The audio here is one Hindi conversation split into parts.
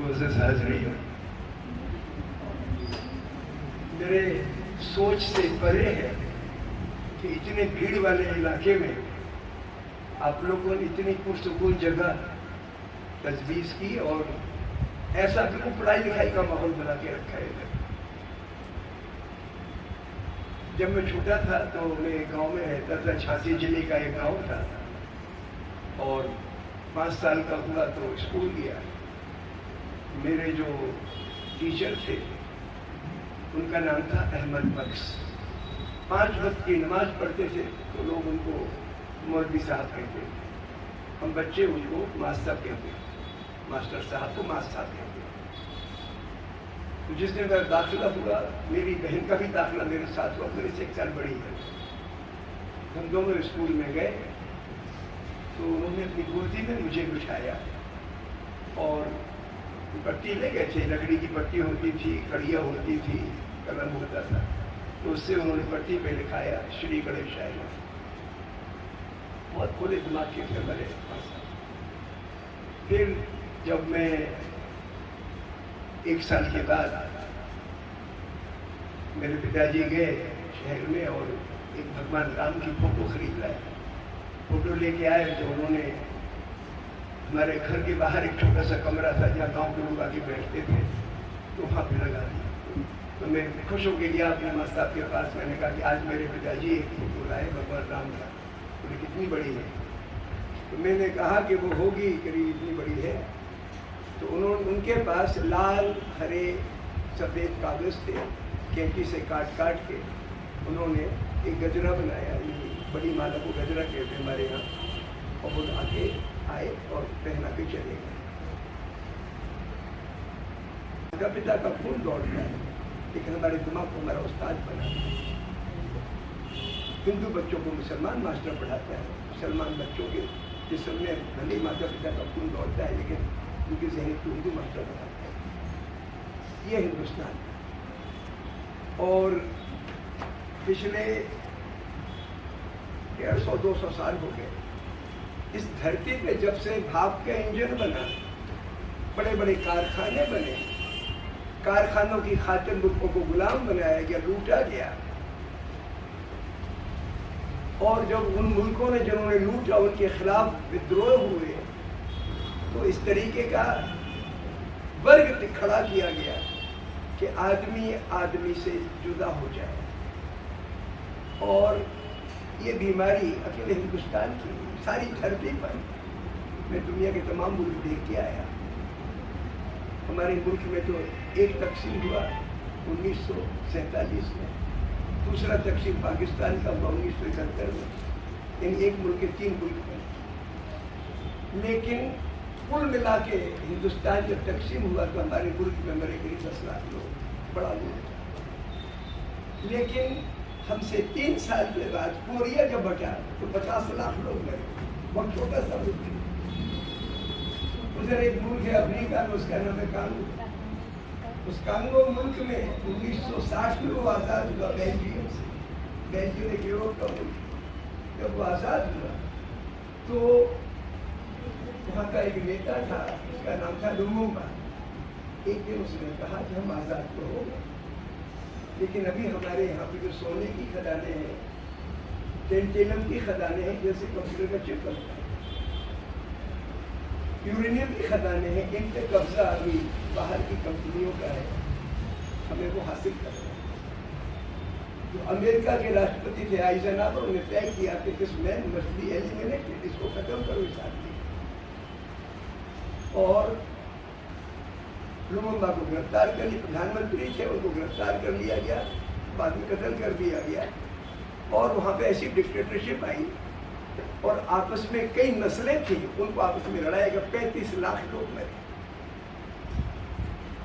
मुझसे सहज नहीं हो। मेरे सोच से परे है कि इतने भीड़ वाले इलाके में आप लोगों ने इतनी पुरसुकून जगह तजवीज़ की और ऐसा बिल्कुल पढ़ाई लिखाई का माहौल बना के रखा है। जब मैं छोटा था तो मैं गांव में रहता था, झांसी जिले का एक गांव था, और 5 साल का हुआ तो स्कूल गया। मेरे जो टीचर थे उनका नाम था अहमद बख्श। 5 वक्त की नमाज पढ़ते थे तो लोग उनको मौलवी साहब कहते थे, हम बच्चे उनको मास्टर कहते, मास्टर साहब को मास्टर साहब कहते। तो जिस दिन मेरा दाखिला हुआ, मेरी बहन का भी दाखिला मेरे साथ हुआ, मेरे से 1 साल बड़ी है। हम दोनों स्कूल में गए तो उन्होंने अपनी गोदी में मुझे बिठाया और पट्टी ले गए थे। लकड़ी की पट्टी होती थी, कड़िया होती थी, कलम होता था, तो उससे उन्होंने पट्टी पे लिखाया श्री गणेश शाह। बहुत खुले दिमाग के थे मेरे पास। फिर जब मैं 1 साल के बाद मेरे पिताजी गए शहर में और एक भगवान राम की फोटो खरीद लाए। फोटो लेके आए तो उन्होंने हमारे घर के बाहर एक छोटा सा कमरा था जहाँ गांव के लोग आके बैठते थे, तो वहाँ पे लगा दिया। तो मैं खुश हो गया अपने मास्टर साहब के पास। मैंने कहा कि आज मेरे पिताजी एक फोटो लाए भगवान राम का, बोले कितनी बड़ी है? तो मैंने कहा कि वो होगी करीब इतनी बड़ी है। तो उनके पास लाल हरे सफ़ेद कागज़ थे, कैंची से काट काट के उन्होंने एक गजरा बनाया। ये बड़ी माला को गजरा कहते हैं हमारे यहाँ, और वो आके आए और पहना के चले गए। पिता का खून दौड़ता है, लेकिन हमारे दिमाग को हमारा उस्ताद बना। हिंदू बच्चों को मुसलमान मास्टर पढ़ाता है, मुसलमान बच्चों के जिसमें भले माता पिता का खून दौड़ता है, लेकिन उनके जहन को हिंदू मास्टर पढ़ाता है। ये हिंदुस्तान। और पिछले 150-200 साल हो गए इस धरती पे जब से भाप का इंजन बना, बड़े बड़े कारखाने बने, कारखानों की खातिर मुल्कों को गुलाम बनाया गया, लूटा गया। और जब उन मुल्कों ने जिन्होंने लूटा उनके खिलाफ विद्रोह हुए, तो इस तरीके का वर्ग खड़ा किया गया कि आदमी आदमी से जुदा हो जाए। और ये बीमारी अकेले हिंदुस्तान की, सारी धरती पर। मैं दुनिया के तमाम मुल्क देख के आया। हमारे मुल्क में तो एक तकसीम हुआ 1947 में, दूसरा तकसीम पाकिस्तान का हुआ 1971 में। इन एक मुल्क के 3 मुल्क में। लेकिन कुल मिला के हिंदुस्तान जब तकसीम हुआ तो हमारे मुल्क में मरे करीब 10 लाख लोग, बड़ा मुल्क। लेकिन हमसे 3 साल के बाद कोरिया जब बचा तो 50 लाख लोग मरे, बहुत छोटा सा मुल्क। उधर एक मुल्क है अफ्रीका में, उसका नाम है कांगो। उस कांगो मुल्क में 1960 में वो आज़ाद हुआ बेल्जियम से। बेल्जियम एक यूरोप का मुल्क। जब वो आज़ाद हुआ तो वहाँ का एक नेता था, उसका नाम था लुमुम्बा। एक दिन उसने कहा कि हम आज़ाद तो हो गए, लेकिन अभी हमारे यहाँ पे जो सोने की खदानें हैं, टेंटेलम की खदानें हैं, जैसे कंप्यूटर का चिप बनता है, यूरेनियम की खदानें हैं, इन पे कब्जा अभी बाहर की कंपनियों का है, हमें वो हासिल करना है। तो अमेरिका के राष्ट्रपति थे आइजनहावर, उन्होंने तय किया कि this man must be eliminated, इसको खत्म करो इस आदमी। और लुमुम्बा को गिरफ्तार कर लिया, प्रधानमंत्री थे, उनको गिरफ्तार कर लिया गया, बाद में कत्ल कर दिया गया। और वहाँ पे ऐसी डिक्टेटरशिप आई और आपस में कई नस्लें थी, उनको आपस में लड़ाया गया। 35 लाख लोग मरे।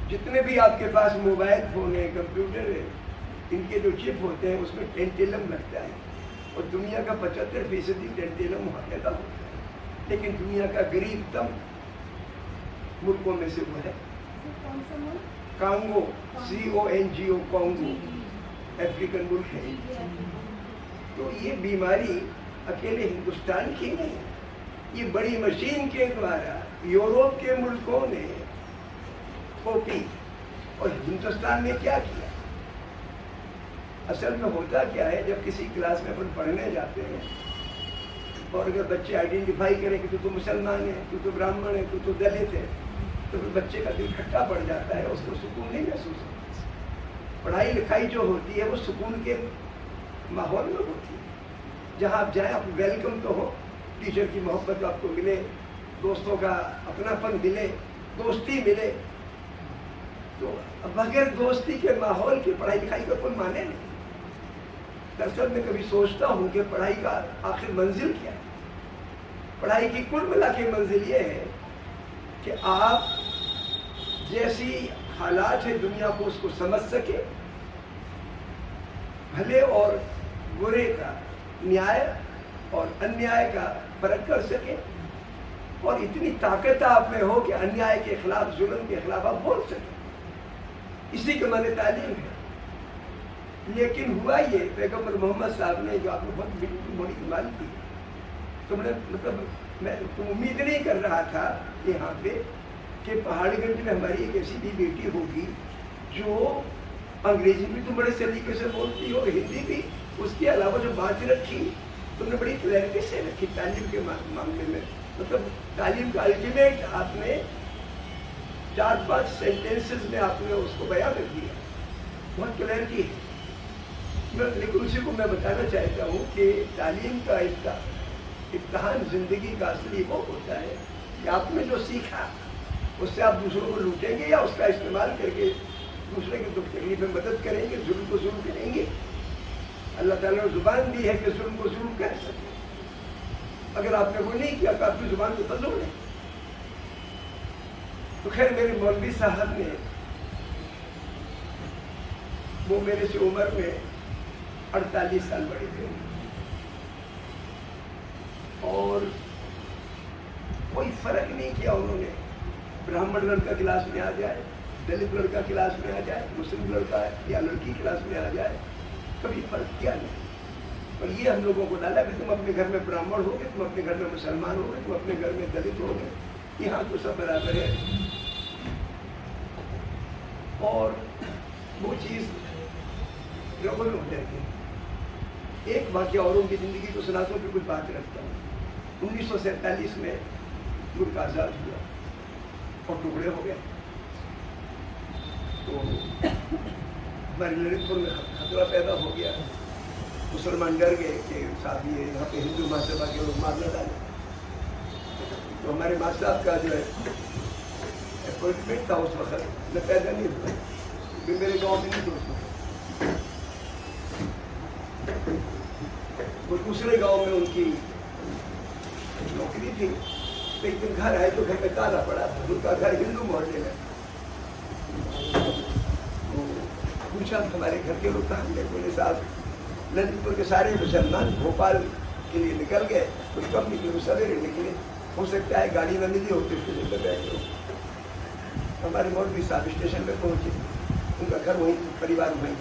जितने भी आपके पास मोबाइल फोन है, कंप्यूटर है, इनके जो चिप होते हैं उसमें टेंटेलम लगता है, और दुनिया का 75% टेंटेलम वहाँ पैदा होता है। लेकिन दुनिया का गरीबतम मुल्कों में से वो है कांगो, CONGO, कॉन्गो, अफ्रीकन मुल्क है। तो ये बीमारी अकेले हिंदुस्तान की नहीं है, ये बड़ी मशीन के द्वारा यूरोप के मुल्कों ने थोपी। और हिंदुस्तान ने क्या किया? असल में होता क्या है, जब किसी क्लास में अपन पढ़ने जाते हैं और अगर बच्चे आइडेंटिफाई करें कि तू मुसलमान है, तू ब्राह्मण है, तू दलित है, तो फिर बच्चे का दिल खट्टा पड़ जाता है, उसको सुकून नहीं महसूस होता। पढ़ाई लिखाई जो होती है वो सुकून के माहौल में होती है। जहाँ आप जाए आप वेलकम तो हो, टीचर की मोहब्बत आपको मिले, दोस्तों का अपनापन मिले, दोस्ती मिले। तो बगैर दोस्ती के माहौल की पढ़ाई लिखाई का कोई माने नहीं। दरअसल मैं कभी सोचता हूँ कि पढ़ाई का आखिर मंजिल क्या है। पढ़ाई की कुल मिला के मंजिल ये है कि आप जैसी हालात है दुनिया को उसको समझ सके, भले और बुरे का, न्याय और अन्याय का फर्क कर सके, और इतनी ताकत आप में हो कि अन्याय के खिलाफ, जुल्म के खिलाफ आप बोल सके। इसी के माने तालीम है। लेकिन हुआ ये, पैगम्बर मोहम्मद साहब ने जो आपने बहुत बड़ी कमाल की, तो मैं उम्मीद नहीं कर रहा था यहाँ पे कि पहाड़गंज में हमारी एक ऐसी भी बेटी होगी जो अंग्रेजी भी तुम बड़े सलीके से बोलती हो, हिंदी भी, उसके अलावा जो बात रखी तुमने बड़ी क्लैरिटी से रखी तालीम के मामले में। मतलब तालीम का अल्टीमेट आपने 4-5 सेंटेंसेस में आपने उसको बयान कर दिया, बहुत क्लैरिटी है। लेकिन उसी को मैं बताना चाहता हूँ कि तालीम का इम्तहान जिंदगी का असली वो होता है कि आपने जो सीखा उससे आप दूसरों को लूटेंगे या उसका इस्तेमाल करके दूसरे की दुख तकलीफ में मदद करेंगे, जुल्म को जुल्म करेंगे। अल्लाह ताला ने जुबान दी है कि जुल्म को जुल्म कर सके। अगर आपने वो नहीं किया तो आपकी जुबान को तजुर्म नहीं। तो खैर मेरे मौलवी साहब ने, वो मेरे से उम्र में 48 साल बड़े थे, और कोई फर्क नहीं किया उन्होंने। ब्राह्मण लड़का क्लास में आ जाए, दलित लड़का क्लास में आ जाए, मुस्लिम लड़का या लड़की क्लास में आ जाए, कभी फर्क किया नहीं। और ये हम लोगों को डाला कि तुम अपने घर में ब्राह्मण हो गए, तुम अपने घर में मुसलमान हो गए, तुम अपने घर में दलित हो गए, यहाँ तो सब बराबर है। और वो चीज़ डबल हो जाती है। एक वाक्य और उनकी ज़िंदगी को सुनाता हूँ, फिर कुछ बात रखता हूँ। 1947 में मुल्क आज़ाद हुआ और टुकड़े हो गए, तो हमारे ललितपुर में खतरा पैदा हो गया। मुसलमान डर गए कि साहब ये यहाँ पे हिंदू महासभा के लोग मार न डालें। तो हमारे माँ साहब का जो है अपॉइंटमेंट था उस वक्त, मैं पैदा नहीं हुआ, फिर मेरे गाँव में नहीं दोस्त, वो दूसरे गांव में उनकी नौकरी थी। एक दिन घर आए तो घर में ताला पड़ा था, उनका घर हिंदू मोहल्ले में। तो पूछा हमारे घर के लोग कहाँ गए? बोले साहब ललितपुर के सारे मुसलमान भोपाल के लिए निकल गए, कुछ कम निकले, वो सवेरे निकले, हो सकता है गाड़ी न मिली हो तो स्टेशन पर बैठ गए। हमारे मौलवी साहब स्टेशन पर पहुँचे, उनका घर वहीं, परिवार वहीं।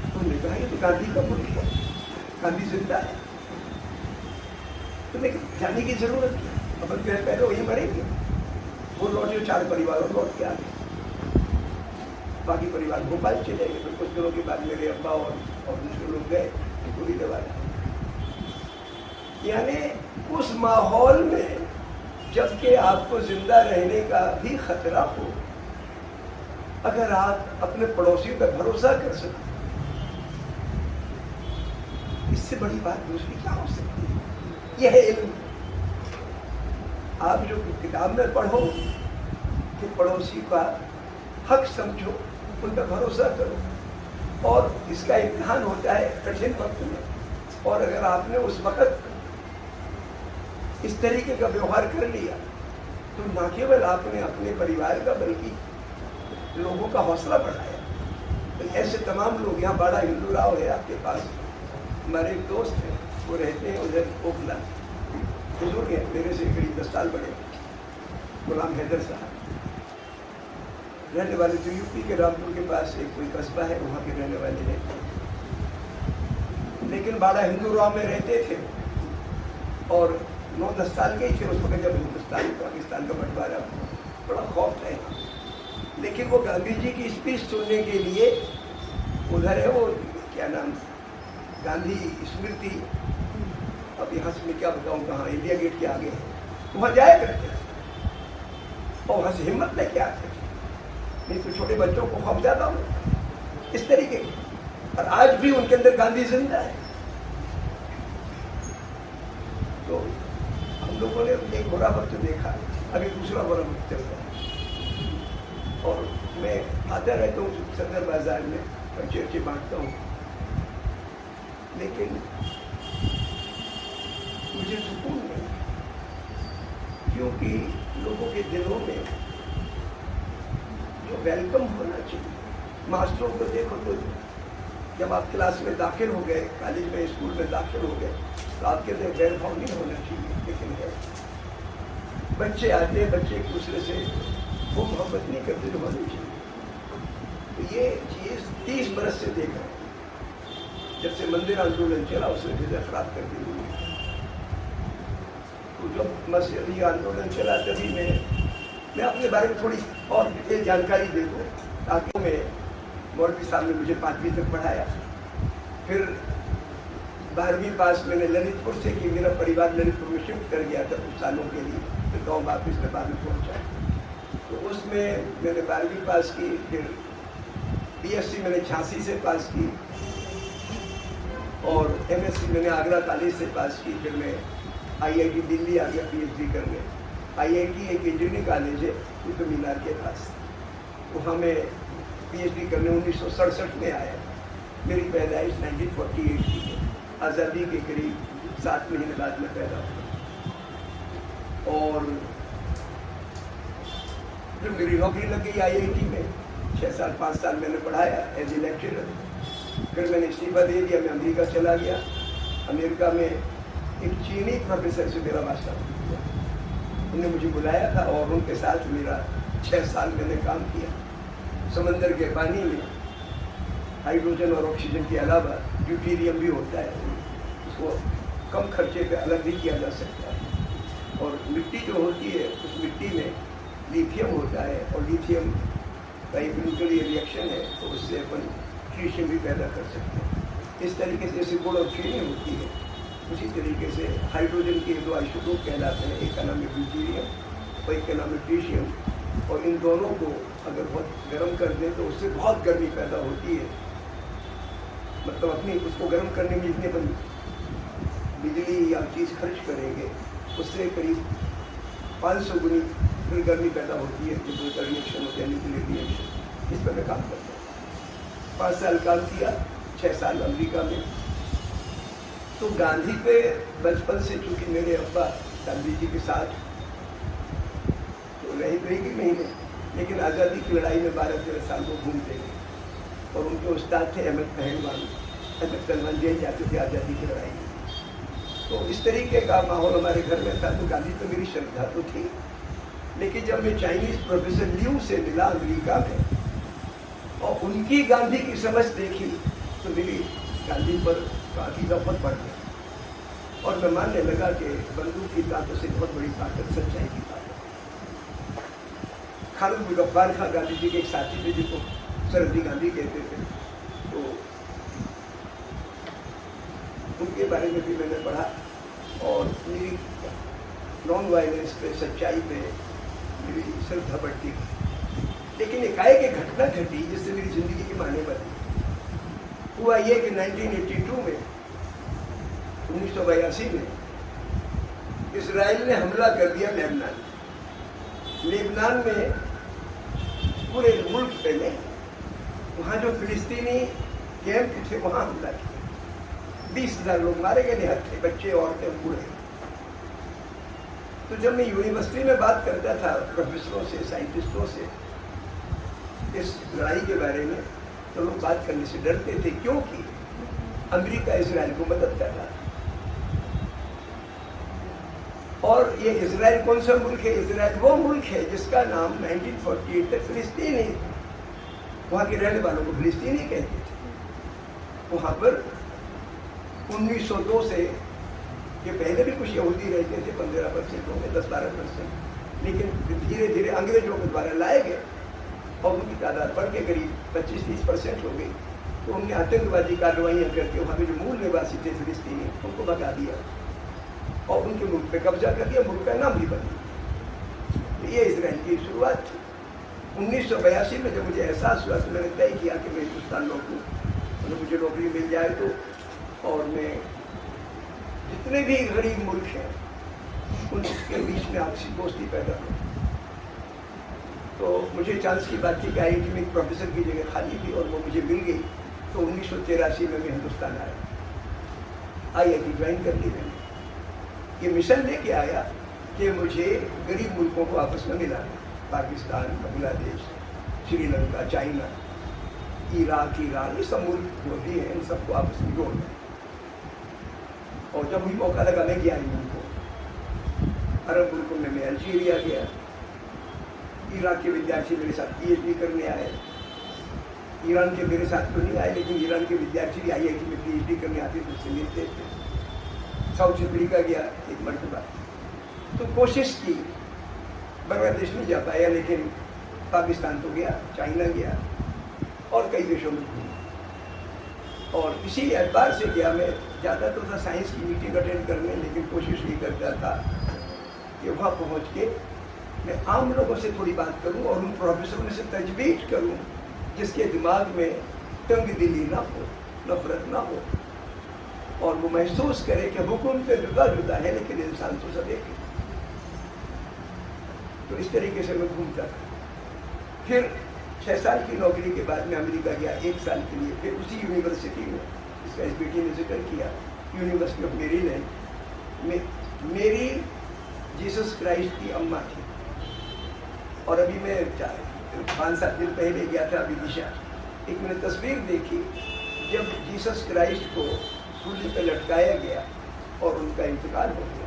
उन्होंने कहा ये तो गांधी का मुल्क है, गांधी जिंदा है, तुम्हें जाने की जरूरत है, अपन जो है पहले वहीं मरेंगे। वो लौटे, 4 परिवार लौट के आ गए, बाकी परिवार भोपाल चले गए। फिर कुछ दिनों के बाद मेरे अब्बा और दूसरे लोग गए पूरी दवा। यानी उस माहौल में जबकि आपको जिंदा रहने का भी खतरा हो, अगर आप अपने पड़ोसियों पर भरोसा कर सकें, इससे बड़ी बात दूसरी क्या हो सकती है? यह है इल्म। आप जो किताब में पढ़ो कि पड़ोसी का हक समझो, उन पर भरोसा करो, और इसका इम्तिहान होता है कठिन वक्त में। और अगर आपने उस वक्त इस तरीके का व्यवहार कर लिया तो न केवल आपने अपने परिवार का बल्कि लोगों का हौसला बढ़ाया। तो ऐसे तमाम लोग, यहाँ बड़ा हिंदू राव है आपके पास, हमारे एक दोस्त हैं, वो रहते हैं उधर ओखला, बुजुर्ग है, मेरे से करीब 10 साल बड़े, गुलाम हैदर साहब, रहने वाले जो यूपी के रामपुर के पास एक कोई कस्बा है, वहाँ के रहने वाले हैं, लेकिन बाड़ा हिंदू राव में रहते थे और 9-10 साल के ही थे उस वक्त जब हिंदुस्तान पाकिस्तान का बंटवारा। बड़ा खौफ है, लेकिन वो गांधी जी की स्पीच सुनने के लिए उधर है वो क्या नाम, गांधी स्मृति, अब यहाँ से मैं क्या बताऊँ कहाँ, इंडिया गेट के आगे है, वहाँ जाया करते थे और वहाँ से हिम्मत लेके आते थे, नहीं तो छोटे बच्चों को खौफ जाता हूँ इस तरीके की। और आज भी उनके अंदर गांधी जिंदा है। तो हम लोगों ने एक बुरा वक्त देखा, अभी दूसरा बुरा वक्त चल रहा है। और मैं आता रहता हूँ सदर बाजार में, पर्चे बांटता हूँ, लेकिन मुझे सुकून नहीं, क्योंकि लोगों के दिलों में जो वेलकम होना चाहिए, मास्टरों को देखो तो जब आप क्लास में दाखिल हो गए, कॉलेज में स्कूल में दाखिल हो गए, तो आपके अंदर भेदभाव नहीं होना चाहिए, लेकिन है बच्चे आते हैं, बच्चे एक दूसरे से वो मोहब्बत नहीं करते जो होनी चाहिए। तो ये चीज़ 30 बरस से देख रहे हैं, जब से मंदिर आंदोलन चला उसने फिजा खराब कर दी। तो जब मसीही आंदोलन चला तभी मैं अपने बारे में थोड़ी और डिटेल जानकारी दे दूँ, ताकि मैं मौलवी साहब ने मुझे 5वीं तक पढ़ाया, फिर 12वीं पास मैंने ललितपुर से कि मेरा परिवार ललितपुर में शिफ्ट कर गया था कुछ सालों के लिए, फिर गाँव वापिस में बाद में पहुँचा, तो उसमें मैंने 12वीं पास की, फिर BSc मैंने 86 से पास की और MSc मैंने आगरा कॉलेज से पास की। फिर मैं IIT दिल्ली आ गया PhD करने। IIT एक इंजीनियरिंग कॉलेज है कुतुब मीनार के पास, वहाँ मैं PhD करने 1967 में आया। मेरी पैदाइश 1948 की है, आज़ादी के करीब 7 महीने बाद में पैदा हुआ। और फिर मेरी नौकरी लग गई IIT में, 6 साल 5 साल मैंने पढ़ाया एज ए लेक्चरर। फिर मैंने इस्तीफा दे दिया, मैं अमेरिका चला गया। अमेरिका में एक चीनी प्रोफेसर से मेरा वास्ता हुआ, उन्होंने मुझे बुलाया था और उनके साथ मेरा 6 साल मैंने काम किया। समंदर के पानी में हाइड्रोजन और ऑक्सीजन के अलावा ड्यूटेरियम भी होता है, उसको कम खर्चे पे अलग भी किया जा सकता है। और मिट्टी जो होती है उस मिट्टी में लिथियम होता है, और लिथियम का एक न्यूक्लियर रिएक्शन है, तो उससे अपन ट्रीशियम भी पैदा कर सकते हैं। इस तरीके से जैसे गुड़ और चीनी होती है, उसी तरीके से हाइड्रोजन के 2 आइसोटोप कहलाते हैं, एक का नाम है ड्यूटेरियम और एक का नाम है ट्रीशियम। और इन दोनों को अगर बहुत गर्म कर दें तो उससे बहुत गर्मी पैदा होती है, मतलब अपनी उसको गर्म करने में जितने अपन बिजली या चीज़ खर्च करेंगे उससे करीब 500 गुनी फिर गर्मी पैदा होती है। जो 2 रिएक्शन होते हैं न्यूक्लियर रिएक्शन, इस पर मैं काम करता हूँ। 5 साल काम किया, 6 साल अमेरिका में। तो गांधी पे बचपन से, चूँकि मेरे अब्बा गांधी जी के साथ तो रहे 1 महीने, लेकिन आज़ादी की लड़ाई में 12-13 साल वो घूमते गए। और उनके उस्ताद थे अहमद पहलवान, जेल जाते थे आज़ादी की लड़ाई में। तो इस तरीके का माहौल हमारे घर में था। तो गांधी तो मेरी श्रद्धा तो थी, लेकिन जब मैं चाइनीज़ प्रोफेसर लियू से मिला अमेरिका में और उनकी गांधी की समझ देखी, तो मेरी गांधी पर काफ़ी नफरत बढ़ गई और मैं मानने लगा कि बंदूक की ताकत से बहुत बड़ी ताकत सच्चाई की ताकत। खालिद गफ्फार खां गांधी जी के एक साथी थे जिसको सरहदी गांधी कहते थे, तो उनके बारे में भी मैंने पढ़ा और मेरी नॉन वायलेंस पे, सच्चाई पे मेरी श्रद्धा बढ़ती। लेकिन एकाएक एक घटना घटी जिससे मेरी जिंदगी की माने बदली। हुआ ये कि 1982 में, 1982 में इसराइल ने हमला कर दिया लेबनान में। पूरे मुल्क पे नहीं, वहाँ जो फिलिस्तीनी कैंप थे वहाँ हमला किया। 20,000 लोग मारे गए, निहत्थे बच्चे, औरतें, बूढ़े। तो जब मैं यूनिवर्सिटी में बात करता था प्रोफेसरों से, साइंटिस्टों से इस लड़ाई के बारे में, तो लोग बात करने से डरते थे, क्योंकि अमेरिका इसराइल को मदद कर रहा था। और ये इसराइल कौन सा मुल्क है? इसराइल वो मुल्क है जिसका नाम 1948 तक फिलिस्तीन है, वहाँ के रहने वालों को फिलिस्तीनी कहते थे। वहाँ पर 1902 से, ये पहले भी कुछ यहूदी रहते थे, 15% हो गए, 10-12%, लेकिन धीरे धीरे अंग्रेजों के द्वारा लाए गए और उनकी तादाद बढ़ के करीब 25-30% हो गई। तो उनने आतंकवादी कार्रवाइयाँ करके वहाँ पे जो मूल निवासी थे फिलिस्तीनी उनको भगा दिया और उनके मुल्क पे कब्जा कर दिया, मुल्क का नाम भी बदल दिया। तो ये इसराइल की शुरुआत थी। 1982 में जब मुझे एहसास हुआ तो मैंने तय किया कि मैं हिंदुस्तान लौटूँ, मतलब मुझे नौकरी मिल जाए तो, और मैं जितने भी गरीब मुल्क हैं उनके बीच में आपसी दोस्ती पैदा हो। तो मुझे चांस की बात थी कि IIT में एक प्रोफेसर की जगह खाली थी और वो मुझे मिल गई। तो 1983 में मैं हिंदुस्तान आया, IIT ज्वाइन कर ली मैंने। ये मिशन लेके आया कि मुझे गरीब मुल्कों को आपस में मिलाना, Pakistan, Bangladesh, Sri Lanka, China, Iraq, Iran, ये सब मुल्क जो भी हैं इन सबको आपस में जोड़ना। और जब भी मौका लगा मैं गया इन मुल्कों, अरब मुल्कों में मैं अल्जीरिया गया, इराक के विद्यार्थी मेरे साथ PhD करने आए, ईरान के मेरे साथ तो नहीं आए लेकिन ईरान के विद्यार्थी भी IIT में PhD करने आते थे, उससे मिलते थे। साउथ अफ्रीका गया एक मरतबा, तो कोशिश की, बांग्लादेश नहीं जा पाया लेकिन पाकिस्तान तो गया, चाइना गया और कई देशों में घूमा। और इसी एतबार से गया, मैं जाता तो था साइंस की मीटिंग अटेंड करने, लेकिन कोशिश ये करता था कि वहाँ पहुँच के मैं आम लोगों से थोड़ी बात करूं और उन प्रोफेसरों से तजवीज़ करूं जिसके दिमाग में तंग दिली ना हो, नफरत ना हो, और वो महसूस करे कि हुकूमतें जुदा जुदा है लेकिन इंसान तो सब एक है। तो इस तरीके से मैं घूमता था। फिर 6 साल की नौकरी के बाद मैं अमेरिका गया 1 साल के लिए, फिर उसी यूनिवर्सिटी में, इसका इस बेटी ने जिक्र किया, यूनिवर्सिटी ऑफ मेरीलैंड में मेरी जीसस क्राइस्ट की अम्मा थी। और अभी मैं 5-7 दिन पहले गया था विदिशा, एक मैंने तस्वीर देखी जब जीसस क्राइस्ट को सूली पर लटकाया गया और उनका इंतकाल हो गया,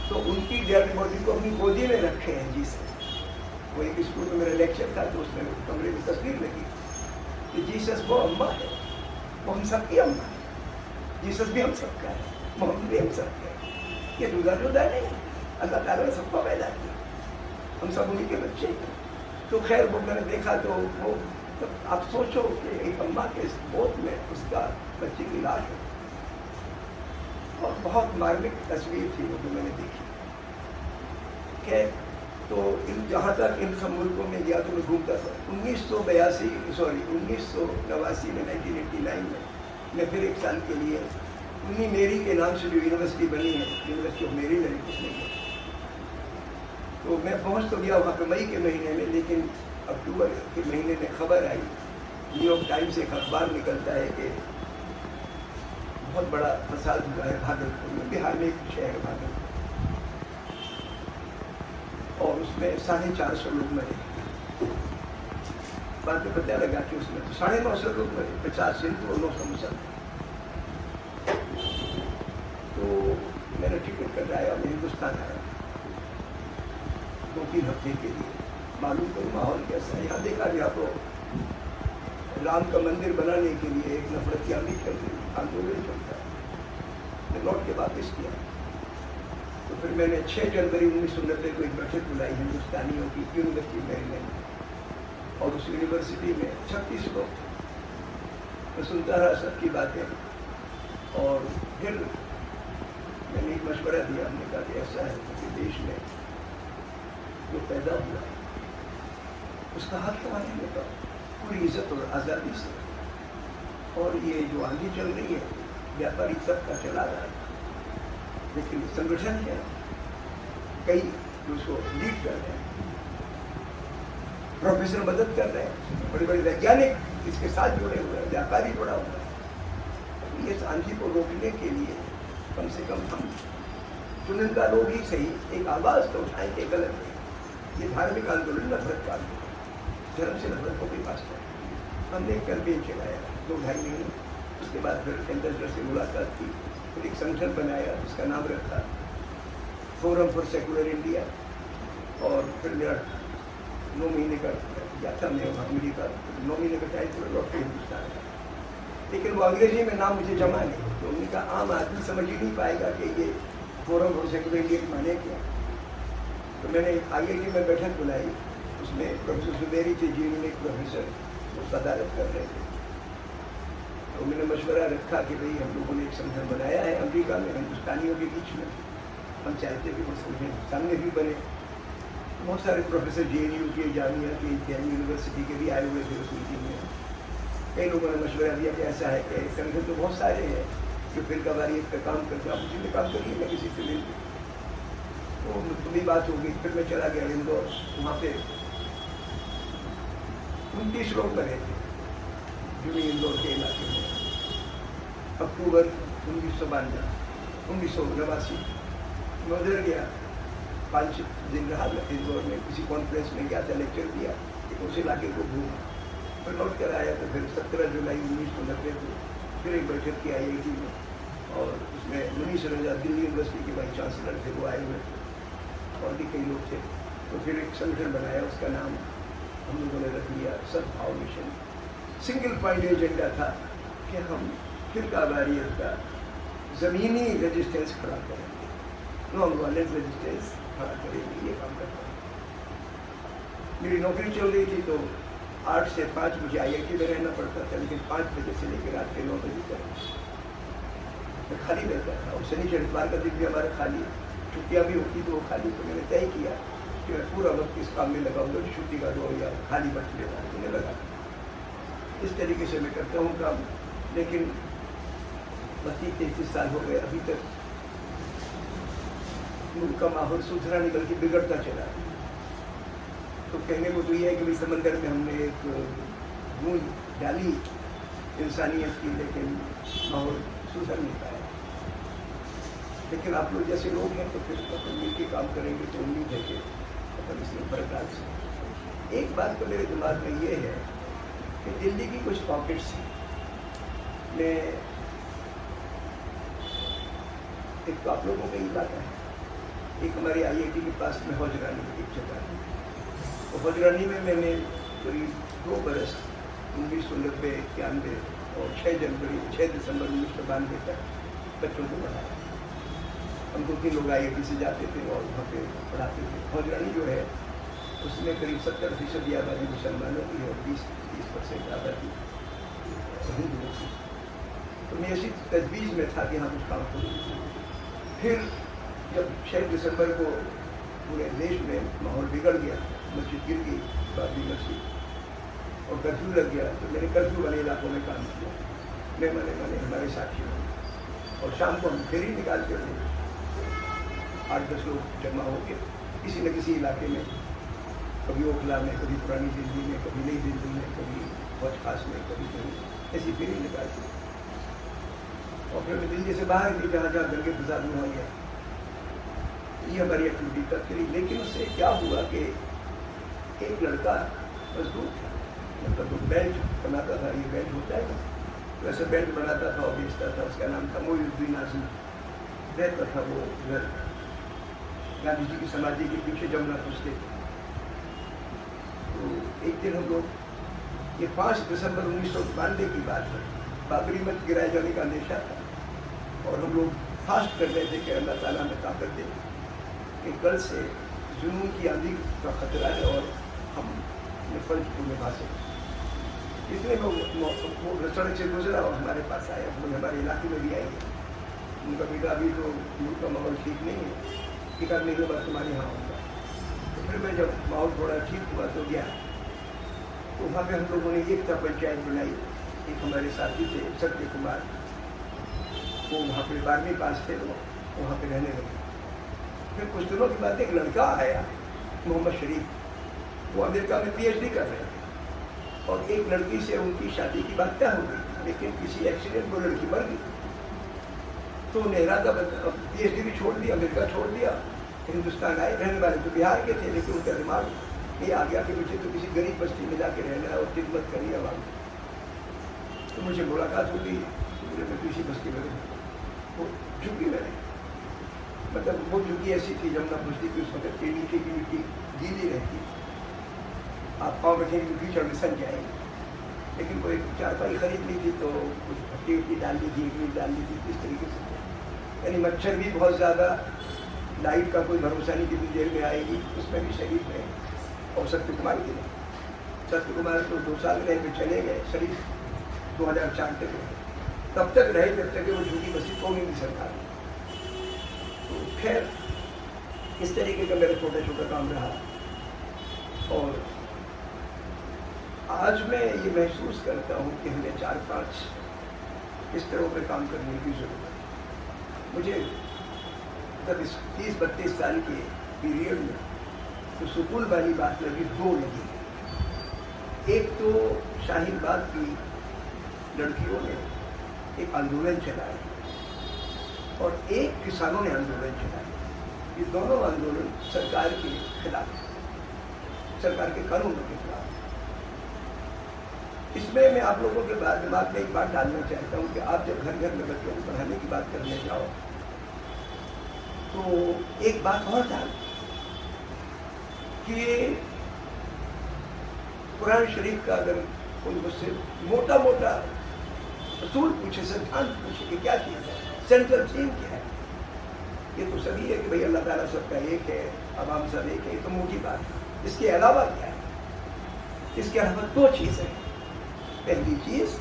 तो उनकी डेड बॉडी को अपनी गोदी में रखे हैं जीसस। वो एक स्कूल में मेरा लेक्चर था तो उसमें कमरे में तस्वीर लगी कि जीसस वो अम्मा है, वो हम सबकी अम्मा है, जीसस भी हम सबका है, मोहम्मद भी हम सबका है, ये जुदा जुदा नहीं, अल्लाह ताला ने सबको पैदा किया, हम सब उन्हीं के बच्चे हैं। तो खैर वो मैंने देखा तो वो, तो आप सोचो कि एक अम्मा के गोद में उसका बच्चे की लाश है, और बहुत मार्मिक तस्वीर थी वो जो मैंने देखी। खैर तो जहाँ तक इन सब मुल्कों में गया तो मैं घूमता था। 1989 में 1989 में मैं फिर 1 साल के लिए उन्हीं मेरी के नाम से जो यूनिवर्सिटी बनी है, यूनिवर्सिटी ऑफ मेरीलैंड, उसमें गया। तो मैं पहुंच तो गया वहाँ पे मई के महीने में, लेकिन अक्टूबर के महीने में खबर आई, न्यूयॉर्क टाइम्स से एक अखबार निकलता है कि बहुत बड़ा फसाद हुआ है भागलपुर में, बिहार में एक शहर भागलपुर, और उसमें 450 लोग मरे। बाद में पता लगा कि उसमें 950 लोग मरे, 50 सिंध और 900 मुसलमान। तो मैंने टिकट कटाया, मैं हिंदुस्तान आया 2-3 हफ्ते के लिए, मालूम करूँ माहौल कैसा है। यहाँ देखा गया तो राम का मंदिर बनाने के लिए एक नफरत आंदी चल रही, आंदोलन चलता है। मैं लौट के वापस किया, तो फिर मैंने 6 जनवरी 1990 को एक बैठक बुलाई हिंदुस्तानियों की यूनिवर्सिटी मेरीलैंड, और उस यूनिवर्सिटी में 36 लोग। मैं सुनता रहा सबकी बातें, और फिर मैंने एक मशवरा दिया, हमने कहा कि ऐसा है कि देश में जो पैदा हुआ उसका हक हमारे में तो पूरी इज्जत और आज़ादी से, और ये जो आंधी चल रही है व्यापारी सबका चला रहा है, लेकिन संगठन है कई जो उसको लीड कर रहे हैं, प्रोफेसर मदद कर रहे हैं, बड़े बड़े वैज्ञानिक इसके साथ जुड़े हुए हैं, व्यापारी जुड़ा हुआ है। इस आंधी को रोकने के लिए कम से कम हम चुनिंदा लोग ही सही एक आवाज़ तो उठाएं कि गलत है। ये धार्मिक आंदोलन नफरत का आंदोलन, धर्म से नफरत को भी पास है। हमने एक कैंपेन चलाया 2-2.5 महीने, उसके बाद फिर एम्बेसडर से मुलाकात की, फिर एक संगठन बनाया जिसका नाम रखा फोरम फॉर सेकुलर इंडिया, और फिर मेरा 9 महीने का यात्रा में वहाँ अमेरिका, 9 महीने का टाइम पूरा लौट के हिंदुस्तान आया। लेकिन वो अंग्रेजी में नाम मुझे जमा नहीं, तो उनका आम आदमी समझ ही नहीं पाएगा कि ये फोरम फॉर सेकुलर इंडिया के माने क्या। तो मैंने IIT में बैठक बुलाई, उसमें प्रोफेसर सुबेरी थे, जिन्होंने एक प्रोफेसर वो सदारत कर रहे थे। तो मैंने मशवरा रखा कि भाई हम लोगों ने एक संगठन बनाया है अमेरिका में हिंदुस्तानियों के बीच में, हम चाहते हैं कि वो संगठन सामने भी बने। बहुत सारे प्रोफेसर JNU के, जामिया के, दिल्ली यूनिवर्सिटी के भी आए हुए थे उस मीटिंग में। कई लोगों ने मशवरा दिया कि ऐसा है कि संगठन तो बहुत सारे हैं जो फिर वारियत का काम करते हैं, आप उसी में काम करिए, मैं किसी से मिल तो तुम्हें बात होगी। फिर मैं चला गया इंदौर, वहाँ पे 29 लोग बने थे जूनी इंदौर के इलाके में। अक्टूबर 1989 मैं उधर गया, 5 दिन रहा इंदौर में, किसी कॉन्फ्रेंस में गया था, लेक्चर दिया, उस इलाके को घूमा, फिर लौट कर आया। तो फिर 17 जुलाई 1990 को फिर एक बैठक की IIT में, और उसमें मुनीश रजा दिल्ली यूनिवर्सिटी के वाइस चांसलर थे, वो आए हुए थे, और भी कई लोग थे। तो फिर एक संगठन बनाया, उसका नाम हम लोगों ने रख लिया सद्भाव मिशन। सिंगल पॉइंट एजेंडा था कि हम फिरकावारियत का ज़मीनी रेजिस्टेंस खड़ा करेंगे, नॉन वायलेंट रेजिस्टेंस खड़ा करेंगे, ये काम करता है। मेरी नौकरी चल रही थी तो 8 से 5 बजे IIT में रहना पड़ता था, लेकिन 5 बजे से लेकर रात के 9 बजे तक मैं खाली रहता था। और शनि इतवार का दिन भी हमारा खाली, छुट्टियाँ भी होती तो वो खाली। तो मैंने तय किया कि मैं पूरा वक्त इस काम में लगाऊंगा, छुट्टी का दो या खाली वक्त लेता है, मुझे लगा इस तरीके से मैं करता हूँ काम। लेकिन 32-33 साल हो गए, अभी तक मुल्क का माहौल सुधरा नहीं बल्कि बिगड़ता चला। तो कहने को तो ये है कि भाई समंदर में हमने एक बूंद डाली इंसानियत की, लेकिन माहौल सुधर नहीं पाया। लेकिन आप लोग जैसे लोग हैं तो फिर अपन मिल के काम करेंगे तो उम्मीद है कि अपन इसमें फर्क आ सकते। एक बात तो मेरे दिमाग में ये है कि दिल्ली की कुछ पॉकेट्स में, एक तो आप लोगों का इलाका है, एक हमारे IIT के पास में हौजरानी एक जगह है। तो हौजरानी में मैंने करीब 2 बरस 1990, 91 और 6 दिसंबर 1992 तक बच्चों को पढ़ाया। हम 2-3 लोग IIT से जाते थे और वहाँ पे पढ़ाते थे। हौजरानी जो है उसमें करीब 70% आबादी मुसलमानों की और 20% आबादी हिंदुओं की। तो मैं ऐसी तजवीज़ में था कि हाँ कुछ काम करूँ। फिर जब 6 दिसंबर को पूरे देश में माहौल बिगड़ गया, मस्जिद गिर गई, बाबरी मस्जिद, और कर्फ्यू लग गया, तो मैंने कर्फ्यू वाले इलाकों में काम किया। मैं मैंने हमारे साथियों, और शाम को हम फेरी निकालते थे, 8-10 लोग जमा होकर किसी न किसी इलाके में, कभी ओखला में, कभी पुरानी दिल्ली में, कभी नई दिल्ली में, कभी हौज खास में, कभी कहीं ऐसी फेरी निकालते। और फिर मैं दिल्ली से बाहर भी जहाँ जहाँ दंगे फसाद में हो गया, ये हमारी एक्टिविटी तक चली। लेकिन उससे क्या हुआ कि एक लड़का मजदूर था, मतलब वो बेल्ट बनाता था, ये बेल्ट होता है ना, वैसे बेल्ट बनाता था और बेचता था। उसका नाम था मोइनुद्दीन आज़म, रहता था वो घर गांधी जी की समाधि के पीछे जमुना पुष्टे। तो एक दिन हम लोग, ये 5 दिसंबर 1992 की बात है, बाबरी मस्जिद गिराए जाने का अंदेशा था, और हम लोग फास्ट कर रहे थे कि अल्लाह ताला हमें ताकत दे कि कल से जुनून की आंधी का खतरा है और हम फर्ज को निभा सकें। इसलिए वो सड़क से गुजरा और हमारे पास आया, वो हमारे इलाके में भी आई है। उनका बेटा अभी तो मुल्क का माहौल ठीक नहीं है, एक आध महीने बाद तुम्हारे यहाँ होगा। तो फिर मैं जब माहौल थोड़ा ठीक हुआ तो गया, तो वहाँ पे हम लोगों ने एकता पंचायत बनाई। एक हमारे साथी थे सत्य कुमार, वो वहाँ पे 12वीं पास थे, तो वहाँ पे रहने लगे। फिर कुछ दिनों के बाद एक लड़का आया, मोहम्मद शरीफ, वो अमेरिका में PhD कर रहे थे, और एक लड़की से उनकी शादी की बात तय हो गई, लेकिन किसी एक्सीडेंट में लड़की मर गई। तो उन्हें इरादा PhD भी छोड़ दिया, अमेरिका छोड़ दिया, हिंदुस्तान आए। रहने वाले तो बिहार के थे, लेकिन उनका दिमाग ये आ गया कि मुझे तो किसी गरीब बस्ती में जाके रहना है और खिदमत करनी है वहाँ। तो मुझे मुलाकात हो गई, मैं किसी बस्ती में वो झुकी मैंने, मतलब वो झुकी ऐसी थी जमुना पुष्टी की, उस वक्त के नीचे की मिट्टी गीली रहती, आप पाँव रखेंगे तो कीचड़ में सन जाएंगे। लेकिन कोई चारपाई खरीद ली थी तो कुछ पट्टी डाल दी थी, इडली डाल दी थी, इस तरीके से। यानी मच्छर भी बहुत ज़्यादा, लाइट का कोई भरोसा नहीं कितनी देर में आएगी, उसमें भी शरीर है। और सत्य कुमार गिरे। सत्य कुमार तो 2 साल रहे फिर चले गए, शरीफ 2004 तक रहे, तब तक रहे जब तक वो झूठी बसी कौन की सरकार। तो खैर इस तरीके का मेरा छोटा छोटा काम रहा। और आज मैं ये महसूस करता हूँ कि हमें 4-5 इस तरह पर काम करने की जरूरत है। मुझे तब इस 30-32 साल के पीरियड में तो सुकून वाली बात लगी, 2 लगी। एक तो शाहीन बाग की लड़कियों ने एक आंदोलन चलाया और एक किसानों ने आंदोलन चलाया। ये दोनों आंदोलन सरकार के खिलाफ, सरकार के कानूनों के खिलाफ। इसमें मैं आप लोगों के बाद दिमाग में एक बात डालना चाहता हूँ कि आप जब घर घर में बच्चों को पढ़ाने की बात करने जाओ तो एक बात और डाल कि कुरान शरीफ का अगर कोई मुझसे मोटा मोटा असूल पूछे, सिद्धांत पूछे कि क्या चीज़ है, सेंट्रल थीम क्या है, ये तो सभी है कि भाई अल्लाह ताला सबका एक है, अब हम सब एक है, तो मोटी बात है। इसके अलावा क्या है? इसके अलावा 2 चीज़ें हैं। पहली चीज़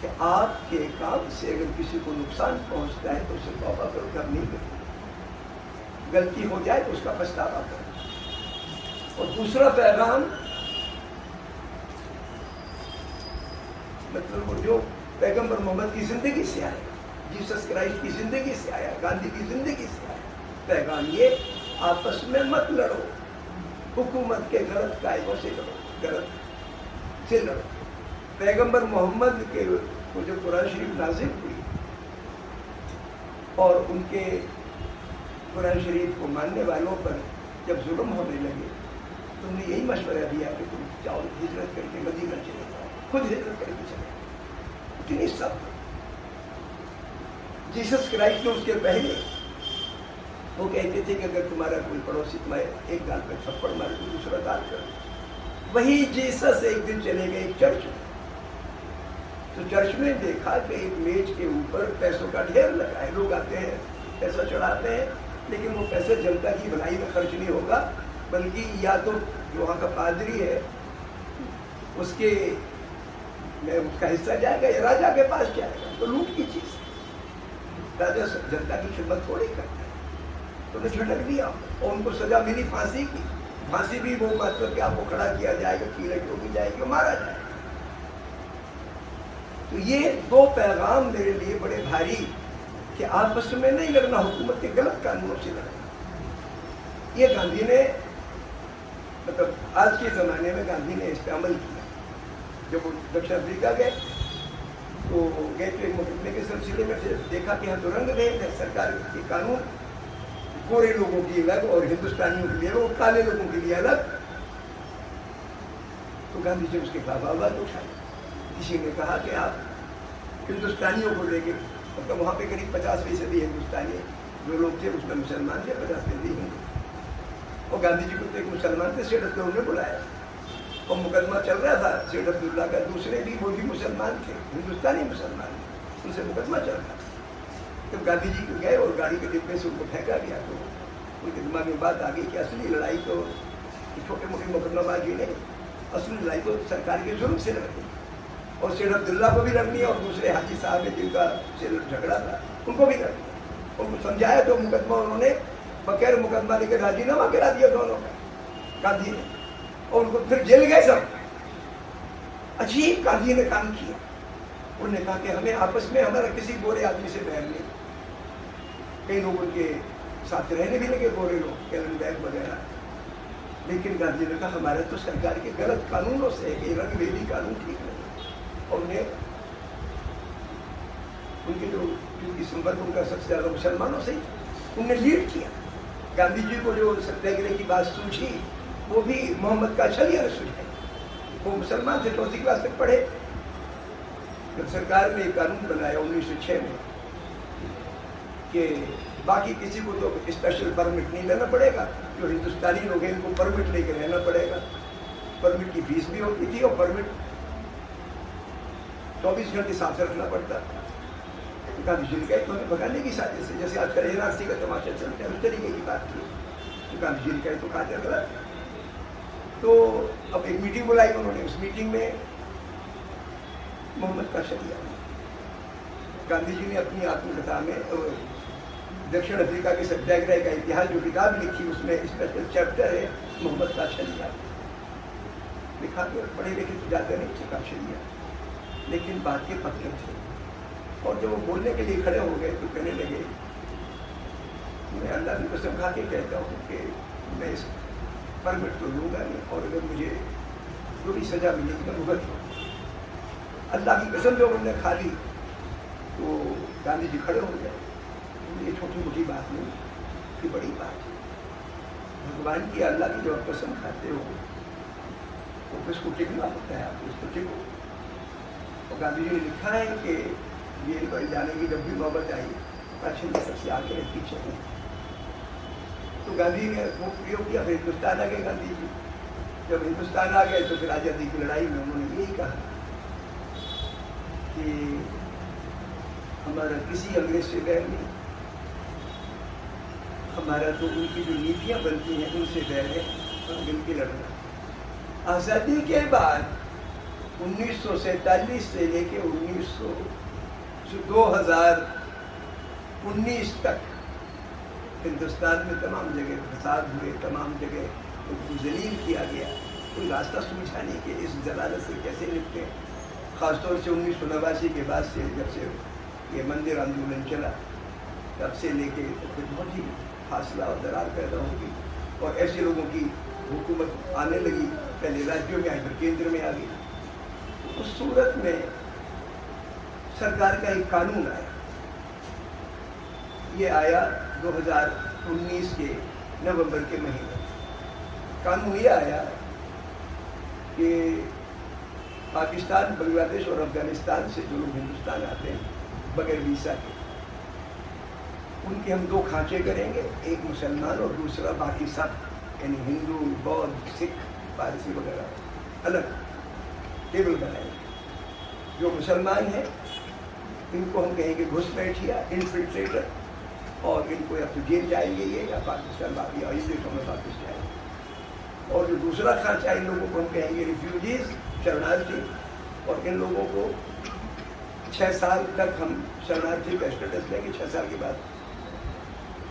कि आपके काम से अगर किसी को नुकसान पहुंचता है तो उसे तौबा करो, अब नहीं करो। गलती हो जाए तो उसका पछतावा करो। और दूसरा पैगाम मतलब वो जो पैगंबर मोहम्मद की जिंदगी से आया, जीसस क्राइस्ट की जिंदगी से आया, गांधी की जिंदगी से आया, पैगाम ये आपस में मत लड़ो, हुकूमत के गलत कायदों से लड़ो, गलत से लड़ो। पैगंबर मोहम्मद के को जो कुरान शरीफ नाजिल हुई और उनके कुरान शरीफ को मानने वालों पर जब जुल्म होने लगे तो उन्हें यही मशवरा दिया कि तुम जाओ हिजरत करके मदीना चले जाओ, खुद हिजरत करके चले। इतनी सब जीसस क्राइस्ट ने उसके पहले वो कहते थे कि अगर तुम्हारा कोई पड़ोसी तुम्हारे एक गाल पर थप्पड़ मारे तो दूसरा गाल कर। वही जीसस एक दिन चले गए एक चर्च में, तो चर्च में देखा कि एक मेज के ऊपर पैसों का ढेर लगा है। लोग आते हैं, पैसा चढ़ाते हैं, लेकिन वो पैसा जनता की भलाई में खर्च नहीं होगा, बल्कि या तो जो वहाँ का पादरी है उसके में उसका हिस्सा जाएगा या राजा के पास जाएगा। तो लूट की चीज़, राजा जनता की खिदमत थोड़ी करता है। तो उन्हें झटक दिया और उनको सजा मिली फांसी की। फांसी भी वो मतलब कि आपको खड़ा किया जाएगा, कीड़े ठोकी जाएगी, मारा जाएगा। तो ये 2 पैगाम मेरे लिए बड़े भारी कि आपस में नहीं लड़ना, हुकूमत के गलत कानूनों से लड़ना। ये गांधी ने मतलब आज के ज़माने में गांधी ने इस पर अमल किया। जब वो दक्षिण अफ्रीका गए तो गए तो एक मुकदमे के सिलसिले में से देखा कि यहाँ तो रंग भेद है, सरकार के कानून गोरे लोगों की अलग और हिंदुस्तानियों के लिए और काले लोगों के लिए अलग। तो गांधी जी उसके खिलाफ आवाज उठाई। किसी ने कहा कि आप हिंदुस्तानियों को लेके, मतलब वहाँ पे करीब 50% हिंदुस्तानी जो लोग थे उसमें मुसलमान थे, 50% हिंदू। और गांधी जी को तो एक मुसलमान थे, सेठ अब्दुल्ला ने बुलाया और मुकदमा चल रहा था सेठ अब्दुल्ला का। दूसरे भी वो भी मुसलमान थे, हिंदुस्तानी मुसलमान, उनसे मुकदमा चल रहा था। जब गांधी जी को गए और गाड़ी के डिब्बे से उनको फेंका गया तो उनके दिमाग में बात आ गई कि असली लड़ाई तो छोटे मोटे मुकदमाबाजी नहीं, असली लड़ाई तो सरकार के जुर्म से लड़नी और सेठ अब्दुल्ला को भी लड़नी और दूसरे हाजी साहब ने जिनका से झगड़ा था उनको भी लड़नी। उनको समझाया तो मुकदमा उन्होंने बगैर मुकदमा लेकर राजीनामा गिरा दिया दोनों का गांधी ने, और उनको फिर जेल गए सब। अजीब गांधी ने काम किया। उन्होंने कहा कि हमें आपस में हमारा किसी गोरे आदमी से बैर नहीं। कई लोग उनके साथ रहने भी लगे, गोरे लोग, कैलन बैग वगैरह, लेकिन गांधी ने कहा हमारा तो सरकार के गलत कानूनों से है, रंग भेदी कानून ठीक नहीं। और उन्हें उनके जो क्योंकि संपर्क उनका सबसे ज्यादा मुसलमानों से ही, उन्हें लीड किया। गांधी जी को जो सत्याग्रह की बात सूझी वो भी मोहम्मद का शरिया ने सूझाई। वो मुसलमान थे, 4वीं क्लास तक पढ़े। जब सरकार ने एक कानून बनाया 1906 में कि बाकी किसी को तो स्पेशल परमिट नहीं लेना पड़ेगा, जो हिंदुस्तानी लोग हैं इनको परमिट लेकर रहना पड़ेगा। परमिट की फीस भी होती थी और परमिट 24 घंटे साथ रखना पड़ता। गांधी जी ने कहा तो हमें भगाने की साजिश है, जैसे आजकल एनआरसी का तमाशा चलता है उस तरीके की बात थी। तो गांधी जी ने कहा तो कहा गलत। तो अब एक मीटिंग बुलाई उन्होंने, उस मीटिंग में मोहम्मद का शरीया गांधी जी ने अपनी आत्मकथा में दक्षिण अफ्रीका के सत्याग्रह का इतिहास जो किताब लिखी उसमें स्पेशल चैप्टर है मोहम्मद का शरीया लिखा के पढ़े लिखे तो ज़्यादा नहीं थे काशरिया, लेकिन बात के पक्के थे। और जब वो बोलने के लिए खड़े हो गए तो कहने लगे मैं अल्लाह की कसम खा के कहता हूँ कि मैं इस परमिट तो लूँगा नहीं, और अगर मुझे जो भी सजा मिलेगी मैं भुगत लूँगा। अल्लाह की कसम जब उन्होंने खा ली तो गांधी जी खड़े हो गए। ये छोटी मोटी बात नहीं, ये बड़ी बात है। भगवान की अल्लाह की जब कसम खाते हो तो किसको टिकना होता है, आप उसको टिको। और गांधी जी ने लिखा है कि जेल पर जाने की जब भी नौबत आई अच्छे में सबसे आगे रह पीछे हूँ। तो गांधी ने वो प्रयोग किया, फिर हिंदुस्तान आ गए गांधी जी। जब हिंदुस्तान आ गए तो फिर आज़ादी की लड़ाई में उन्होंने यही कहा कि हमारा किसी अंग्रेज से बैर नहीं, हमारा तो उनकी जो नीतियाँ बनती हैं उनसे बैर है, हम मिलकर लड़ना। आज़ादी के बाद 1947 से लेके 2019 तक हिंदुस्तान में तमाम जगह फसाद हुए, तमाम जगह उनको जलील किया गया। कोई रास्ता सूझा नहीं कि इस जलालत से कैसे निपटे। ख़ासतौर से 1989 के बाद से जब से ये मंदिर आंदोलन चला तब से लेके तो फिर बहुत ही फासला और दरार पैदा होगी और ऐसे लोगों की हुकूमत आने लगी, पहले राज्यों में आई फिर केंद्र में आ गई। उस सूरत में सरकार का एक कानून आया, ये आया 2019 के नवंबर के महीने। कानून ये आया कि पाकिस्तान, बांग्लादेश और अफगानिस्तान से जो लोग हिंदुस्तान आते हैं बगैर वीज़ा के, उनके हम 2 खांचे करेंगे, एक मुसलमान और दूसरा बाकी सब, यानी हिंदू, बौद्ध, सिख, पारसी वगैरह अलग टेबल बनाएंगे। जो मुसलमान हैं इनको हम कहेंगे घुसपैठिया, इन्फिल्ट्रेटर, और इनको या तो जेल जाएंगे ये या पाकिस्तान या इन देशों में वापस जाएंगे। और जो दूसरा खांचा इन लोगों को हम कहेंगे रिफ्यूजीज, शरणार्थी, और इन लोगों को 6 साल तक हम शरणार्थी का स्टेटस देंगे, 6 साल के बाद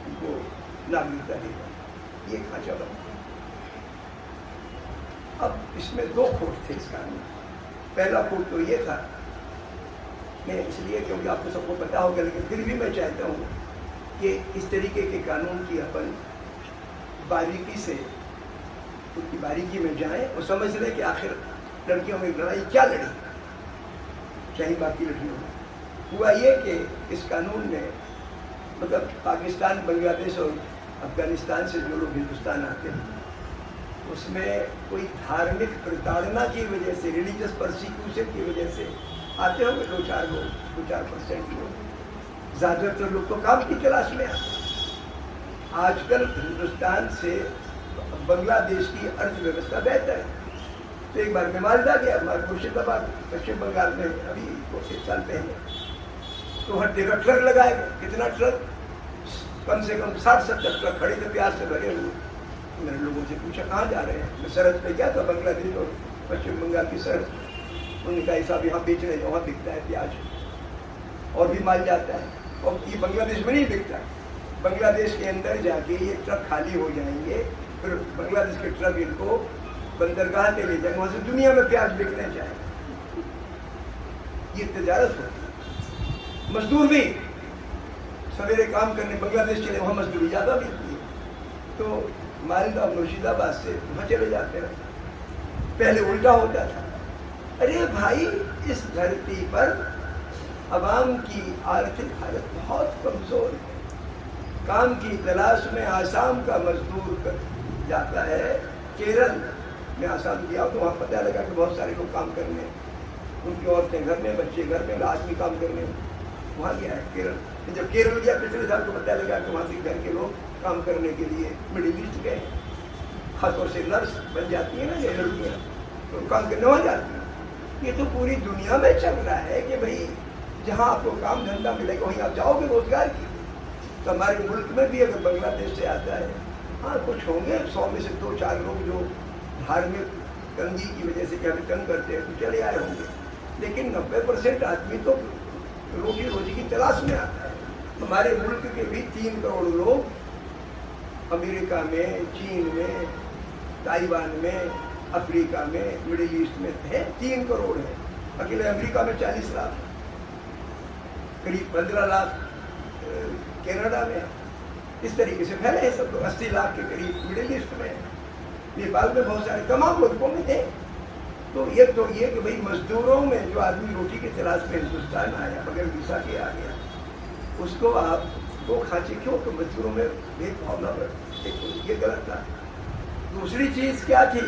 उनको नागरिकता देगा। ये खांचा बना। अब इसमें 2 खोट थे इस कानून में। पहला खोट तो ये था, मैं इसलिए क्योंकि आपको सबको पता होगा, लेकिन फिर भी मैं चाहता हूँ कि इस तरीके के कानून की अपन बारीकी से उनकी बारीकी में जाएं और समझ लें कि आखिर लड़कियों में लड़ाई क्या लड़ी, चाहे बाकी लड़कियों में। हुआ ये कि इस कानून में मतलब पाकिस्तान, बांग्लादेश और अफगानिस्तान से जो लोग हिंदुस्तान आते हैं उसमें कोई धार्मिक प्रताड़ना की वजह से, रिलीजियस परसिक्यूशन की वजह से आते होंगे 2-4% लोग। ज़्यादातर लोग तो काम की तलाश में आते हैं। आजकल हिंदुस्तान से बांग्लादेश की अर्थव्यवस्था बेहतर है। तो एक बार मैं मालदा गया, मुर्शिदाबाद पश्चिम बंगाल में, अभी 1 साल पहले, तो हर जगह ट्रक लगाए गए। कितना ट्रक? कम से कम 60-70 ट्रक खड़े थे प्याज से भरे हुए। मैंने लोगों से पूछा कहाँ जा रहे हैं? मैं सरहद पे गया था, बांग्लादेश और पश्चिम बंगाल की सरहद। उन्होंने कहा साहब यहाँ बेचने, वहाँ बिकता है प्याज और भी माल जाता है, और ये बांग्लादेश में नहीं बिकता। बांग्लादेश के अंदर जाके ये ट्रक खाली हो जाएंगे, फिर बांग्लादेश के ट्रक इनको बंदरगाह पे ले जाएंगे, वहाँ से दुनिया में प्याज बिकने जाएंगे। ये तजारत होती है। मजदूर भी सवेरे काम करने बांग्लादेश चले, वहाँ मजदूरी ज़्यादा मिलती है, तो मालदा मुर्शिदाबाद से वहाँ चले जाते हैं। पहले उल्टा होता था। अरे भाई, इस धरती पर अवाम की आर्थिक हालत बहुत कमज़ोर है। काम की तलाश में आसाम का मजदूर जाता है। केरल में आसाम गया तो वहाँ पता लगा कि बहुत सारे लोग काम करने, उनकी औरतें घर में, बच्चे घर में, आदमी काम करने वहाँ गया है केरल। जब केरल गया पिछले साल तो पता लगा कि वहाँ से घर के लोग काम करने के लिए मिडिल ईस्ट गए। खासतौर से नर्स बन जाती है ना ये लड़कियाँ, तो काम करने वहाँ जाती हैं। ये तो पूरी दुनिया में चल रहा है कि भाई जहाँ आपको काम धंधा मिलेगा वहीं आप जाओगे रोजगार की। तो हमारे मुल्क में भी अगर बांग्लादेश से आता है, हाँ कुछ होंगे 100 में से 2-4 लोग जो धार्मिक तंगी की वजह से कि हमें तंग करते हैं तो चले आए होंगे, लेकिन 90% आदमी तो रोटी रोजी की तलाश में आता है। हमारे मुल्क के भी 3 करोड़ लोग अमेरिका में, चीन में, ताइवान में, अफ्रीका में, मिडिल ईस्ट में है, 3 करोड़ है। अकेले अमेरिका में 40 लाख, करीब 15 लाख कनाडा में, इस तरीके से फैले हैं सब लोग। 80 लाख के करीब मिडिल ईस्ट में, नेपाल में बहुत सारे तमाम मुल्कों में थे। तो ये कि भाई मजदूरों में जो आदमी रोटी की तलाश में हिंदुस्तान आया, बगैर वीसा के आ गया, उसको आप 2 खांचे क्यों? तो मजदूरों में भेदभाव न कर, ये गलत था। दूसरी चीज क्या थी?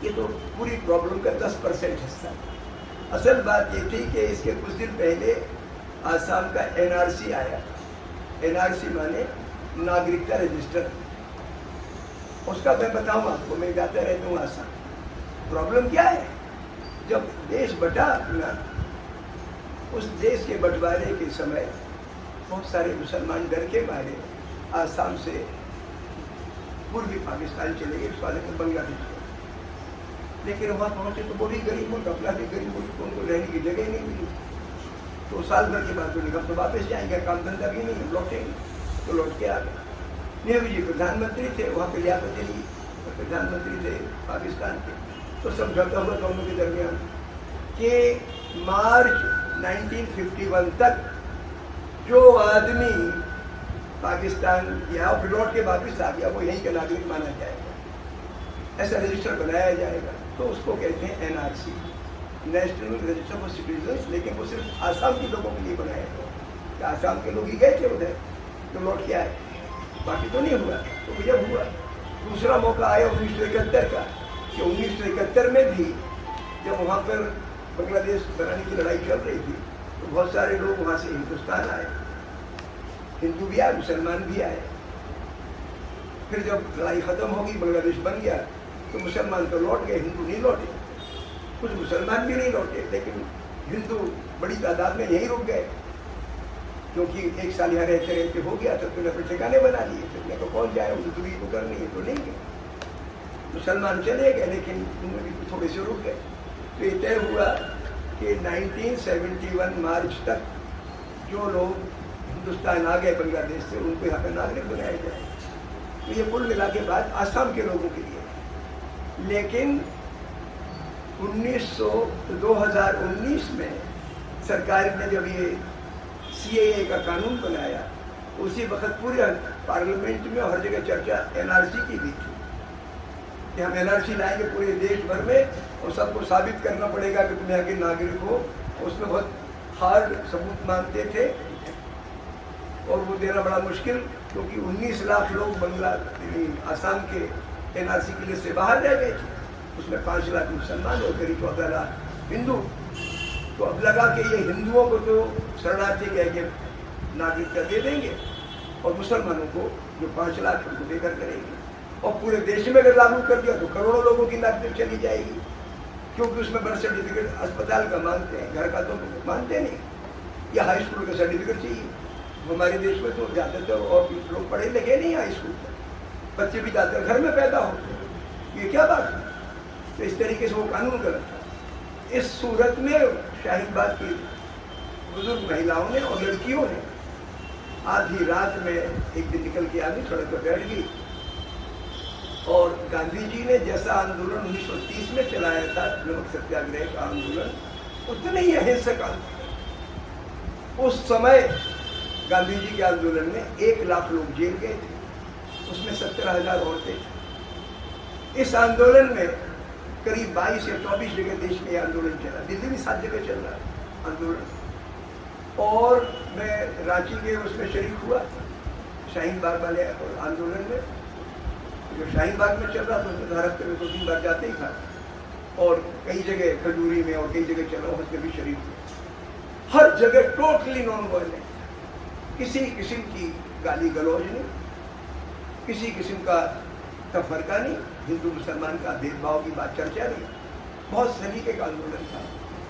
ये तो पूरी प्रॉब्लम का 10% हिस्सा था। असल बात ये थी कि इसके कुछ दिन पहले आसाम का NRC आया। NRC माने नागरिकता रजिस्टर। उसका मैं बताऊं आपको, मैं जाता रहता हूँ आसाम। प्रॉब्लम क्या है? जब देश बटा अपना, उस देश के बंटवारे के समय बहुत सारे मुसलमान डर के मारे आसाम से पूर्वी पाकिस्तान चले गए, वाले को बांग्लादेश। लेकिन वहाँ पहुँचे तो वो भी गरीब मुल्क, अपना भी गरीब मुल्क, उनको रहने की जगह नहीं मिली। तो साल भर के बाद तो निकल तो वापस जाएंगे, काम धंधा भी नहीं, लौटेंगे। तो लौट के आ गए। नेहरू जी प्रधानमंत्री थे, वहाँ पे लियाकत अली प्रधानमंत्री थे पाकिस्तान के। तो समझौता हुआ दोनों के दरमियान कि मार्च 1951 तक जो आदमी पाकिस्तान गया और फिर लौट के वापस आ गया, वो यहीं का नागरिक माना जाएगा। ऐसा रजिस्टर बनाया जाएगा। तो उसको कहते हैं NRC, national register for citizens. लेकिन वो सिर्फ आसाम के लोगों के लिए बनाया गया। आसाम के लोग ही गए थे उधर, तो लौट के आए, बाकी तो नहीं हुआ। तो जब हुआ दूसरा मौका आया 1971 का, कि 1971 में भी जब वहाँ पर बांग्लादेश बनाने की लड़ाई चल रही थी, तो बहुत सारे लोग वहाँ से हिंदुस्तान आए, हिंदू भी आए, मुसलमान भी आए। फिर जब लड़ाई खत्म होगी, बांग्लादेश बन गया, तो मुसलमान तो लौट गए, हिंदू नहीं लौटे। कुछ मुसलमान भी नहीं लौटे, लेकिन हिंदू बड़ी तादाद में यहीं रुक गए, क्योंकि 1 साल यहाँ रहते रहते हो गया, तो तुमने अपने ठिकाने बना लिए। फिर तो कौन जाए, उनको दूरी को करनी है तो नहीं गए। मुसलमान चले गए, लेकिन उनमें भी थोड़े से रुक गए। तो ये तय हुआ कि 1971 मार्च तक जो लोग हिंदुस्तान आ गए बांग्लादेश से, उनको यहाँ पर नागरिक बनाया जाए। तो ये कुल मिला के बाद आसाम के लोगों के लिए। लेकिन 2019 में सरकार ने जब ये CAA का कानून बनाया, उसी वक्त पूरे पार्लियामेंट में हर जगह चर्चा NRC की भी थी कि हम NRC लाएंगे पूरे देश भर में, और सबको साबित करना पड़ेगा कि तुम यहाँ के नागरिक हो। उसमें बहुत हार्ड सबूत मांगते थे, और वो देना बड़ा मुश्किल, क्योंकि 19 लाख लोग आसाम के NRC के लिए से बाहर रह गए थे। उसमें 5 लाख मुसलमान और करीब 14 लाख हिंदू। तो अब लगा कि ये हिंदुओं को तो शरणार्थी कह के नागरिकता दे देंगे, और मुसलमानों को जो 5 लाख उनको बेघर करेंगे। और पूरे देश में अगर लागू कर दिया तो करोड़ों लोगों की नागरिकता चली जाएगी, क्योंकि उसमें बर्थ सर्टिफिकेट अस्पताल का मांगते हैं, घर का तो मानते नहीं, या हाई स्कूल का सर्टिफिकेट चाहिए। हमारे देश में तो ज़्यादातर और लोग पढ़े लिखे नहीं हाई स्कूल तक, बच्चे भी ज़्यादातर घर में पैदा होते हैं। ये क्या बात है? तो इस तरीके से वो कानून गलत था। इस सूरत में शाहीनबाग की बुजुर्ग महिलाओं ने और लड़कियों ने आधी रात में एक दिन निकल के आगे सड़क पर बैठ गई, और गांधी जी ने जैसा आंदोलन 1930 में चलाया था, नमक सत्याग्रह का आंदोलन, उतने ही अहिंसक आंदोलन। उस समय गांधी जी के आंदोलन में 1 लाख लोग जेल गए थे, उसमें 17,000 औरतें थी। इस आंदोलन में करीब 22 या 24 जगह देश में यह आंदोलन चला, दिल्ली में 7 जगह चल रहा है आंदोलन। और मैं रांची के उसमें शरीक हुआ, शाहीन बाग वाले आंदोलन में। जो शाहीन बाग में चल रहा था उसमें हर हफ्ते में 2-3 बार जाते ही था, और कई जगह खजूरी में और कई जगह चला, उसमें भी शरीक हुआ। हर जगह टोटली नॉन वायलेंट, किसी किस्म की गाली गलौज नहीं, किसी किस्म का तफरका नहीं, हिंदू मुसलमान का भेदभाव की बात चर्चा नहीं, बहुत सलीके का आंदोलन था।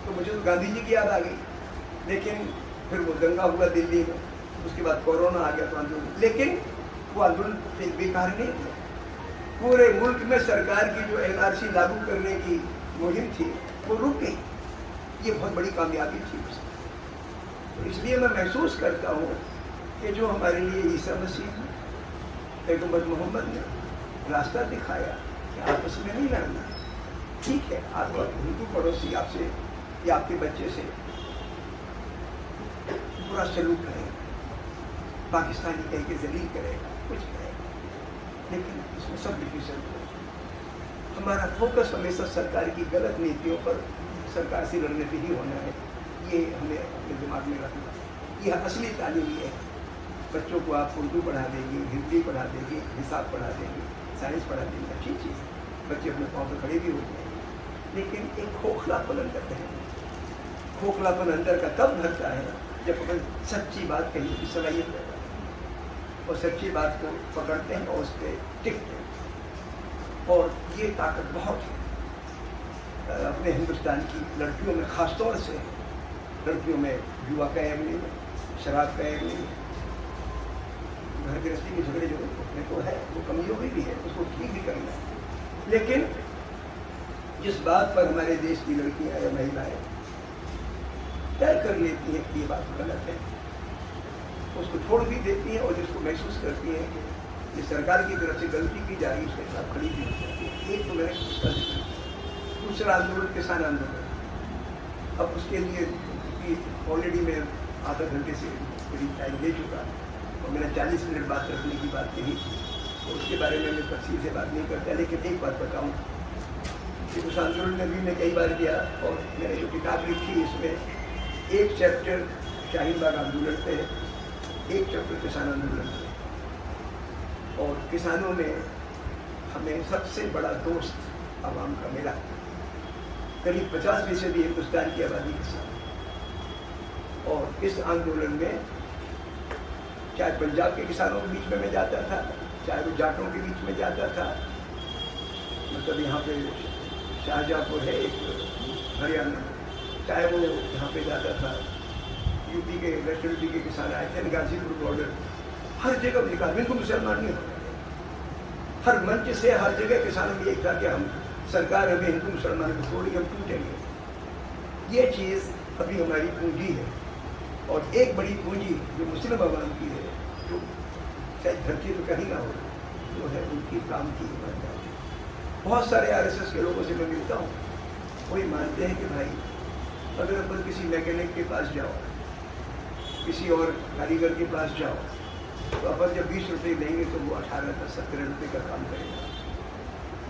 तो मुझे तो गांधी जी की याद आ गई। लेकिन फिर वो दंगा हुआ दिल्ली में, उसके बाद कोरोना आ गया तो आंदोलन, लेकिन वो आंदोलन बेकार नहीं थे। पूरे मुल्क में सरकार की जो एनआरसी लागू करने की मुहिम थी वो रुक गई। ये बहुत बड़ी कामयाबी थी उसकी। तो इसलिए मैं महसूस करता हूँ कि जो हमारे लिए ईसा मसीह पैगंबर मोहम्मद ने रास्ता दिखाया कि आपस में नहीं लड़ना। ठीक है, आप हिंदू पड़ोसी आपसे या आपके बच्चे से बुरा सलूक करेगा, पाकिस्तानी कह के जलील करेगा, कुछ करेगा, लेकिन इसमें सब डिफिशन हमारा फोकस हमेशा सरकार की गलत नीतियों पर, सरकार से लड़ने पर ही होना है। ये हमें अपने दिमाग में रखना है। यह असली तालीम ये है। बच्चों को आप उर्दू पढ़ा देंगे, हिंदी पढ़ा देंगे, हिसाब पढ़ा देंगे, साइंस पढ़ा देंगे, अच्छी चीज़ है, बच्चे अपने पाँव पर खड़े भी हो जाएंगे। लेकिन एक खोखलापन अंदर है। खोखलापन अंदर का तब भरता है जब अपन सच्ची बात कहने की सलाहियत पैदा है और सच्ची बात को पकड़ते हैं और उस पर टिकते हैं। और ये ताकत बहुत है अपने हिंदुस्तान की लड़कियों में, ख़ासतौर से लड़कियों में। जुआ का ऐब नहीं है, शराब का ऐब नहीं है, घर गृहस्थी के झगड़े जो अपने को है वो कमजोरी भी है, उसको ठीक भी करना है। लेकिन जिस बात पर हमारे देश की लड़कियां या महिलाएं तय कर लेती हैं कि ये बात गलत है, उसको छोड़ भी देती हैं, और जिसको महसूस करती हैं कि ये सरकार की तरफ से गलती की जा रही है, उसके साथ खड़ी भी हो जाती है। एक तो मैंने उसका जिक्र किया। दूसरा आंदोलन, किसान आंदोलन। अब उसके लिए ऑलरेडी मैं आधा घंटे से करीब टाइम दे चुका और मैंने 40 मिनट बात रखने की बात कही, तो उसके बारे में मैं तफसील से बात नहीं करता। लेकिन एक बात बताऊँ कि उस आंदोलन में भी मैं कई बार गया, और मैंने जो किताब लिखी इसमें एक चैप्टर शाहीन बाग आंदोलन पे है, एक चैप्टर किसान आंदोलन पे। और किसानों में हमें सबसे बड़ा दोस्त आवाम का मिला। करीब 50% हिंदुस्तान की आबादी किसान। और इस आंदोलन में चाहे पंजाब के किसानों के बीच में मैं जाता था, चाहे वो जाटों के बीच में जाता था, मतलब यहाँ पे शाहजहाँपुर है एक हरियाणा, चाहे वो यहाँ पे जाता था, यूपी के वेस्ट यूपी के किसान आए थे, गाजीपुर बॉर्डर, हर जगह लिखा बिल्कुल मुसलमान नहीं होता। हर मंच से हर जगह किसानों में एक था कि हम सरकार हमें हिंदू मुसलमान को छोड़ी, हम टूटेंगे। ये चीज़ अभी हमारी पूंजी है, और एक बड़ी पूंजी जो मुस्लिम आवाम की है, जो शायद धरती में कहीं ना हो, जो है उनकी काम की ईमानदारी। बहुत सारे आरएसएस के लोगों से मैं मिलता हूँ, वही मानते हैं कि भाई अगर अपन किसी मैकेनिक के पास जाओ, किसी और कारीगर के पास जाओ, तो अपन जब 20 रुपये देंगे तो वो 18-17 रुपये का काम करेगा।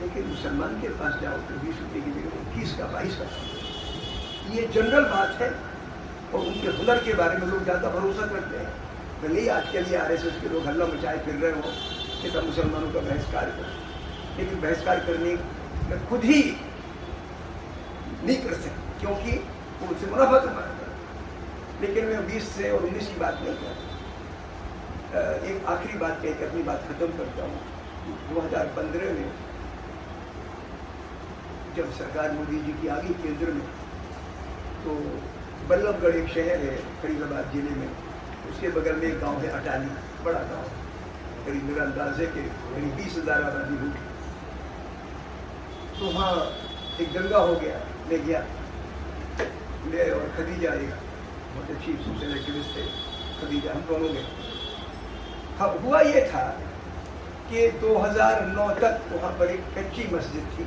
लेकिन मुसलमान के पास जाओ तो 20 रुपये की जगह 21 का 22 का। ये जनरल बात है, और उनके हुनर के बारे में लोग ज़्यादा भरोसा करते हैं। भले ही आज के लिए आरएसएस के लोग हल्ला मचाए फिर रहे हो कि सब मुसलमानों का बहिष्कार करें, लेकिन बहिष्कार करने में खुद ही नहीं कर सकते, क्योंकि वो उनसे मुनाफा कमाएगा। लेकिन मैं 20 से और 19 की बात नहीं करता। एक आखिरी बात कह के अपनी बात खत्म करता हूँ। 2015 में जब सरकार मोदी जी की आ गई केंद्र में, तो बल्लभगढ़ एक शहर है फरीदाबाद जिले में, उसके बगल में एक गांव है अटाली, बड़ा गांव, करीब मेरा अंदाजे के करीब 20,000 आबादी हुई। तो वहाँ एक दंगा हो गया, मैं गया, मैं और खदीजा, एक बहुत अच्छी सोशल एक्टिविस्ट है खदीजा, हम दोनों गए। हाँ, हुआ ये था कि 2009 तक वहाँ पर एक कच्ची मस्जिद थी,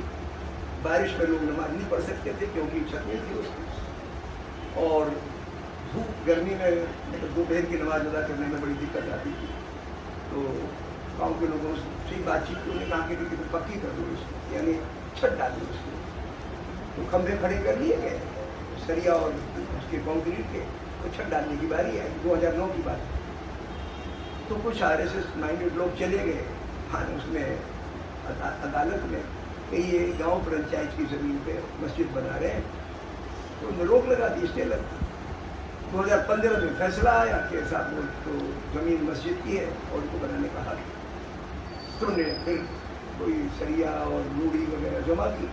बारिश में लोग नमाज नहीं पढ़ सकते थे क्योंकि छत नहीं थी उसकी, और धूप गर्मी में मतलब दोपहर की नमाज अदा करने में बड़ी दिक्कत आती थी। तो गाँव के लोगों से बातचीत की, उन्होंने कहा कि तो पक्की कर दो इसको, यानी छत डाल दो उसको। तो खंभे खड़े कर लिए गए, सरिया और उसके कंक्रीट के, तो छत डालने की बारी आई। 2009 की बात। तो कुछ आरएसएस माइंडेड लोग चले गए हाँ उसमें अदालत में कि ये गांव पंचायत की ज़मीन पे मस्जिद बना रहे हैं, तो उन्होंने रोक लगा दी, स्टे लगा। 2015 में फैसला आया कि साहब वो तो ज़मीन मस्जिद की है और उनको बनाने का हक है। तो उन्होंने फिर कोई सरिया और लूड़ी वगैरह जमा की,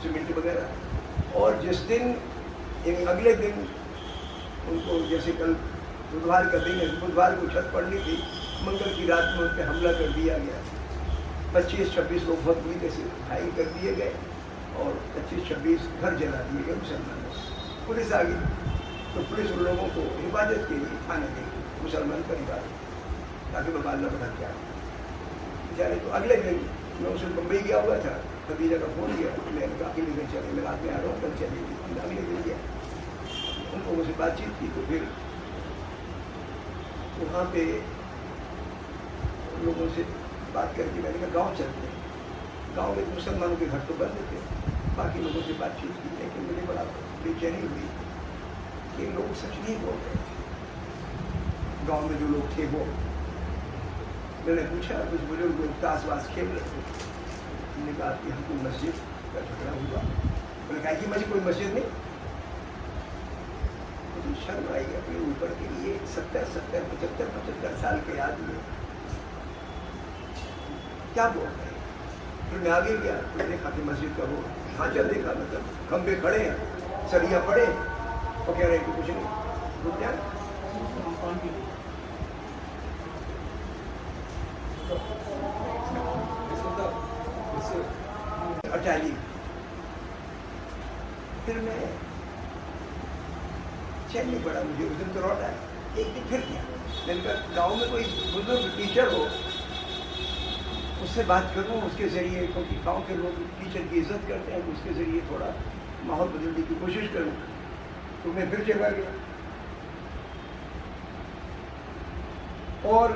सीमेंट वगैरह, और जिस दिन यानी अगले दिन उनको, जैसे कल बुधवार का दिन है, बुधवार को छत पड़नी थी, मंगल की रात में उन पर हमला कर दिया गया। 25-26 लोग बहुत बुरी तरह से घायल कर दिए गए और 25-26 घर जला दिए गए मुसलमानों। पुलिस आ गई तो पुलिस उन लोगों को हिफाजत के लिए थाने दे गई, मुसलमान परिवार, ताकि वो बाल बढ़ा क्या बेचारे। तो अगले दिन मैं उसे मुंबई गया हुआ था, खदीजा का फोन किया, मैंने कहा अगले दिन चले, मैं रात में आ रहा हूँ, कल चलेगी। अगले दिन गया, उन लोगों से बातचीत की तो फिर वहाँ पे लोगों से बात करके मैंने कहा गाँव चलते हैं। गाँव में मुसलमानों के घर तो बंद थे, बाकी लोगों से बातचीत की, लेकिन मुझे बड़ा बेचैनी हुई कि लोग सच नहीं बोल रहे थे। गाँव में जो लोग थे वो, मैंने पूछा, कुछ बुजुर्ग लोग ताश वास खेल रहे थे, मैंने कहा कि हमको मस्जिद का झगड़ा हुआ। मैंने कहा कि मस्जिद, कोई मस्जिद नहीं। मुझे शर्म आई अपने ऊपर के लिए, 70-75 साल के आदमी क्या बोल रहे हैं। फिर मैं आगे गया तो देखा कि मस्जिद का वो ढांचा देखा, मतलब खंबे खड़े हैं, सरिया पड़े और कह रहे हैं कि कुछ नहीं, रुक जाए। अटाली फिर मैं चैन नहीं पड़ा, मुझे उस दिन तो लौट आया। एक दिन फिर किया, मैंने कहा गाँव में कोई बुजुर्ग टीचर हो, उससे बात करूँ उसके ज़रिए, क्योंकि गांव के लोग टीचर की इज्जत करते हैं, तो उसके ज़रिए थोड़ा माहौल बदलने की कोशिश करूँ। तो मैं फिर चला गया और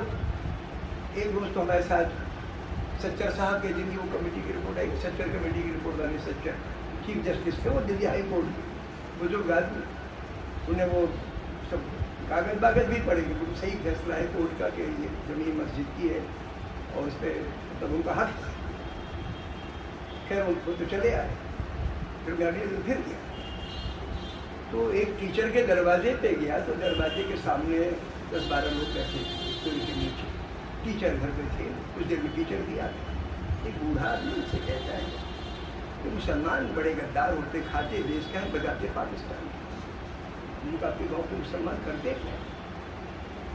एक रोज़ तो हमारे साथ सच्चर साहब के, जिनकी वो कमेटी की रिपोर्ट आई, सच्चर कमेटी की रिपोर्ट वाले सच्चर चीफ जस्टिस थे, वो दिल्ली हाई कोर्ट के बुजुर्ग आदमी, उन्हें वो सब कागज भी पड़े कि वो सही फैसला है कोर्ट का कि ये जमीन मस्जिद की है और उस पर तब उनका हक था। खैर उनको तो चले आए। फिर मैं अगले दिन फिर गया तो एक टीचर के दरवाजे पे गया तो दरवाजे के सामने 10-12 लोग बैठे थे के नीचे, टीचर घर पे थे। कुछ देर में टीचर भी आ गया। एक बूढ़ा आदमी उनसे कहता है कि मुसलमान बड़े गद्दार होते, खाते देश का है, बजाते पाकिस्तान। उनका आपके गाँव के मुसलमान करते क्या?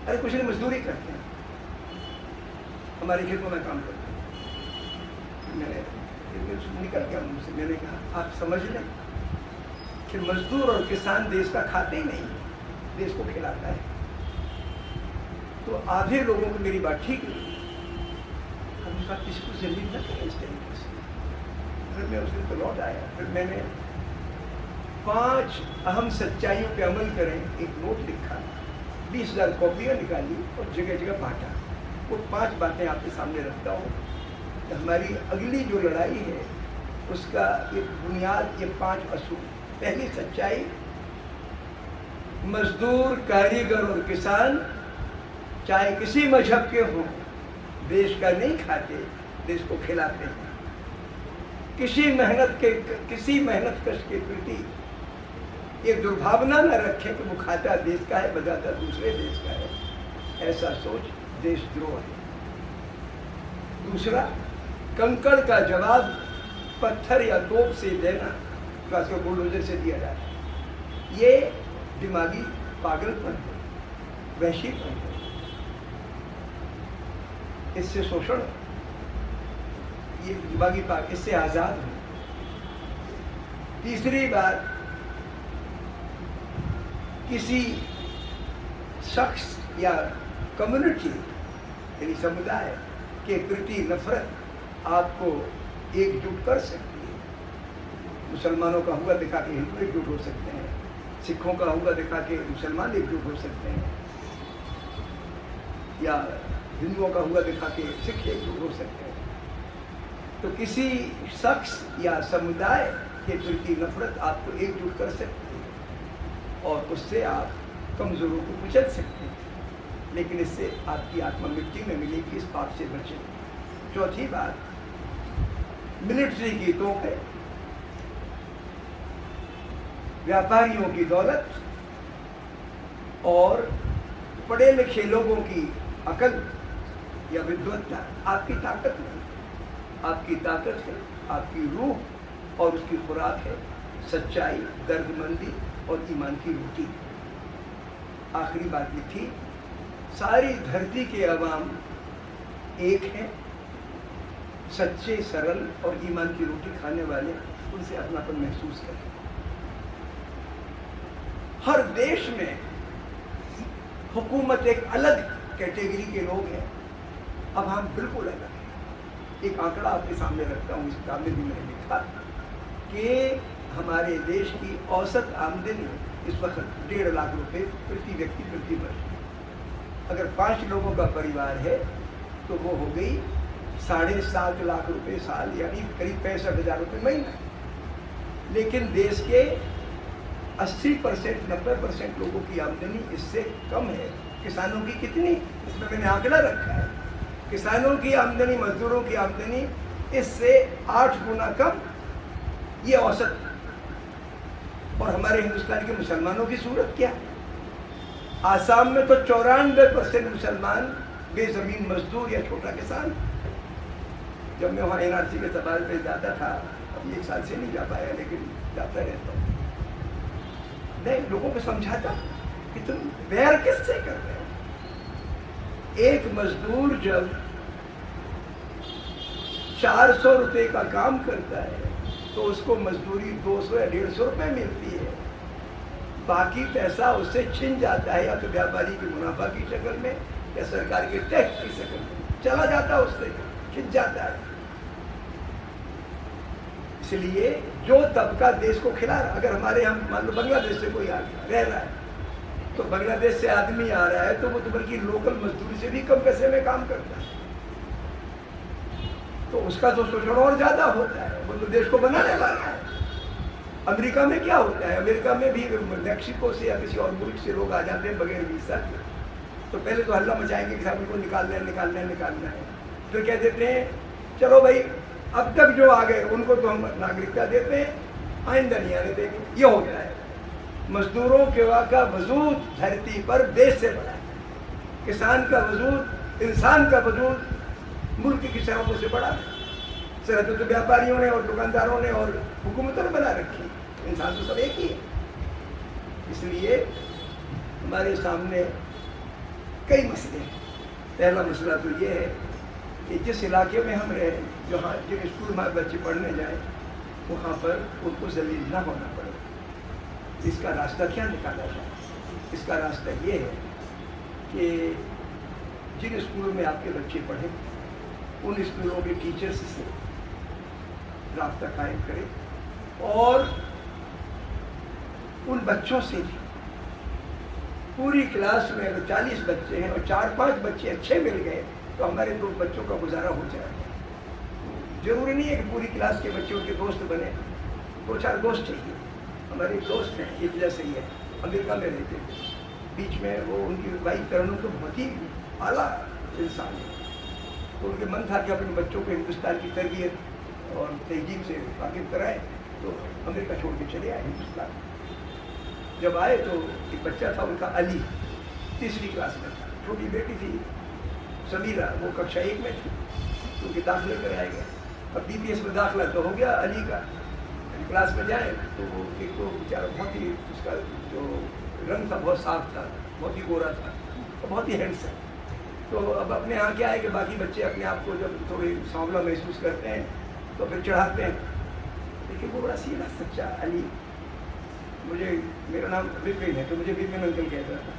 अरे कुछ नहीं, मजदूरी करते हैं, हमारे खेतों में काम करते हैं। मैंने निकल गया मुझसे, मैंने कहा आप समझ लें कि मजदूर और किसान देश का खाते ही नहीं, देश को खिलाता है। तो आधे लोगों को मेरी बात ठीक नहीं, हम कहा किसी को जलील न करें इस तरीके से। फिर मैं उस दिन तो लौट आया। फिर मैंने 5 अहम सच्चाइयों पे अमल करें एक नोट लिखा, 20,000 कॉपियाँ निकाली और जगह जगह बांटा। वो 5 बातें आपके सामने रखता हूँ। तो हमारी अगली जो लड़ाई है उसका ये बुनियाद, ये 5 असूल। पहली सच्चाई, मजदूर, कारीगर और किसान चाहे किसी मजहब के हों, देश का नहीं खाते, देश को खिलाते हैं। किसी मेहनत कश के प्रति ये दुर्भावना न रखें कि वो खाता देश का है, बजाता दूसरे देश का है। ऐसा सोच देशद्रोह है। दूसरा, कंकड़ का जवाब पत्थर या तोप से देना, जो बुलडोजर से दिया जाता है, ये दिमागी पागलपन है, वहशीपन है, इससे शोषण, ये दिमागी पागल, इससे आजाद है। तीसरी बात, किसी शख्स या कम्युनिटी यानी समुदाय के प्रति नफरत आपको एकजुट कर सकती है। मुसलमानों का हुआ दिखा के हिंदू एकजुट हो सकते हैं, सिखों का हुआ दिखा के मुसलमान एकजुट हो सकते हैं, या हिंदुओं का हुआ दिखा के सिख एकजुट हो सकते हैं। तो किसी शख्स या समुदाय के प्रति नफरत आपको एकजुट कर सकती है और उससे आप कमजोरों को कुचल सकते हैं, लेकिन इससे आपकी आत्मा मिट्टी में मिलेगी। इस पाप से बचें। चौथी बात, मिलिट्री की तोपें, व्यापारियों की दौलत और पढ़े लिखे लोगों की अकल या विद्वत्ता आपकी ताकत नहीं। आपकी ताकत है आपकी रूह और उसकी खुराक है सच्चाई, दर्दमंदी और ईमान की रोटी। आखिरी बात ये थी, सारी धरती के अवाम एक है, सच्चे, सरल और ईमान की रोटी खाने वाले उनसे अपनापन महसूस करें। हर देश में हुकूमत एक अलग कैटेगरी के लोग हैं, अब हम बिल्कुल अलग हैं। एक आंकड़ा आपके सामने रखता हूँ, इस किताब में भी मैंने लिखा कि हमारे देश की औसत आमदनी इस वक्त 1.5 लाख रुपए प्रति व्यक्ति प्रति वर्ष। अगर 5 लोगों का परिवार है तो वो हो गई 7.5 लाख रुपए साल, यानी करीब 65,000 रुपये महीना। लेकिन देश के 80% 90% लोगों की आमदनी इससे कम है। किसानों की कितनी, इसमें मैंने आंकड़ा रखा है। किसानों की आमदनी, मजदूरों की आमदनी इससे 8 गुना कम, ये औसत। और हमारे हिंदुस्तान के मुसलमानों की सूरत क्या? आसाम में तो 94% मुसलमान बेजमीन मजदूर या छोटा किसान। जब मैं वहाँ NRC के सवाल पे जाता था, अब 1 साल से नहीं जा पाया, लेकिन जाता रहता हूँ, मैं लोगों को समझाता कि तुम बैर किससे कर रहे हो। एक मजदूर जब 400 रुपए का काम करता है तो उसको मजदूरी 200 या 150 रुपए मिलती है। बाकी पैसा उससे छिन जाता है, या तो व्यापारी के मुनाफा की शक्ल में या सरकार के टैक्स की शक्ल में चला जाता है, उससे छिन जाता है। इसलिए जो तबका देश को खिला रहा, अगर हमारे यहाँ मान लो बांग्लादेश से कोई आ गया रह रहा है, तो बांग्लादेश से आदमी आ रहा है तो वो तो बल्कि लोकल मजदूरी से भी कम पैसे में काम करता है, तो उसका तो शोषण और ज्यादा होता है। वो तो देश को बनाने वाला है। अमेरिका में क्या होता है? अमेरिका में भी मैक्सिको से या किसी और मुल्क से लोग आ जाते हैं बगैर वीजा के, तो पहले तो हल्ला मचाएंगे कि साहब उनको निकालना है, निकालना है, निकालना है। फिर कह देते हैं चलो भाई, अब तक जो आ गए उनको तो हम नागरिकता देते हैं, आइंदा नहीं आने देंगे। ये होता है। मजदूरों का वजूद धरती पर देश से बड़ा है। किसान का वजूद, इंसान का वजूद मुल्क की सरहदों से बड़ा है। सरहदें तो व्यापारियों ने और दुकानदारों ने और हुकूमतों ने बना रखी, इंसान तो सब एक ही है। इसलिए हमारे सामने कई मसले हैं। पहला मसला तो ये है कि जिस इलाके में हम रहे, जहाँ जिन स्कूल में बच्चे पढ़ने जाएं, वहाँ पर उनको जलील ना होना पड़े। इसका रास्ता क्या निकाला जाए? इसका रास्ता ये है कि जिन स्कूलों में आपके बच्चे पढ़े, उन स्कूलों के टीचर्स से रास्ता कायम करें और उन बच्चों से भी पूरी क्लास में अगर 40 बच्चे हैं और 4-5 बच्चे अच्छे मिल गए तो हमारे 2 बच्चों का गुजारा हो जाएगा। जरूरी नहीं है कि पूरी क्लास के बच्चे उनके दोस्त बने, 2-4 दोस्त चाहिए। हमारे दोस्त हैं, एक जैसे ही है, अमेरिका में रहते थे, बीच में वो उनकी वाइफ तरनू तो बहुत ही आला इंसान है, तो उनके मन था कि अपने बच्चों को हिंदुस्तान की तरबियत और तहजीब से वाकिफ कराए, तो अमेरिका छोड़ के चले आए हिंदुस्तान। जब आए तो एक बच्चा था उनका, अली, 3री क्लास में था, छोटी बेटी थी समीरा, वो कक्षा 1 में थी, तो उनके दाखिले कराए गए। अब DPS में दाखिला तो हो गया अली का, क्लास में जाए तो वो एक तो बेचारा बहुत ही, उसका जो रंग था बहुत साफ था, बहुत ही गोरा था और बहुत ही हैंडसम। तो अब अपने यहाँ क्या है कि बाकी बच्चे अपने आप को जब थोड़े सांवला महसूस करते हैं तो फिर चढ़ाते हैं, लेकिन वो बड़ा सीधा सच्चा अली, मुझे, मेरा नाम विपिन है तो मुझे विपिन अंकल कहता था।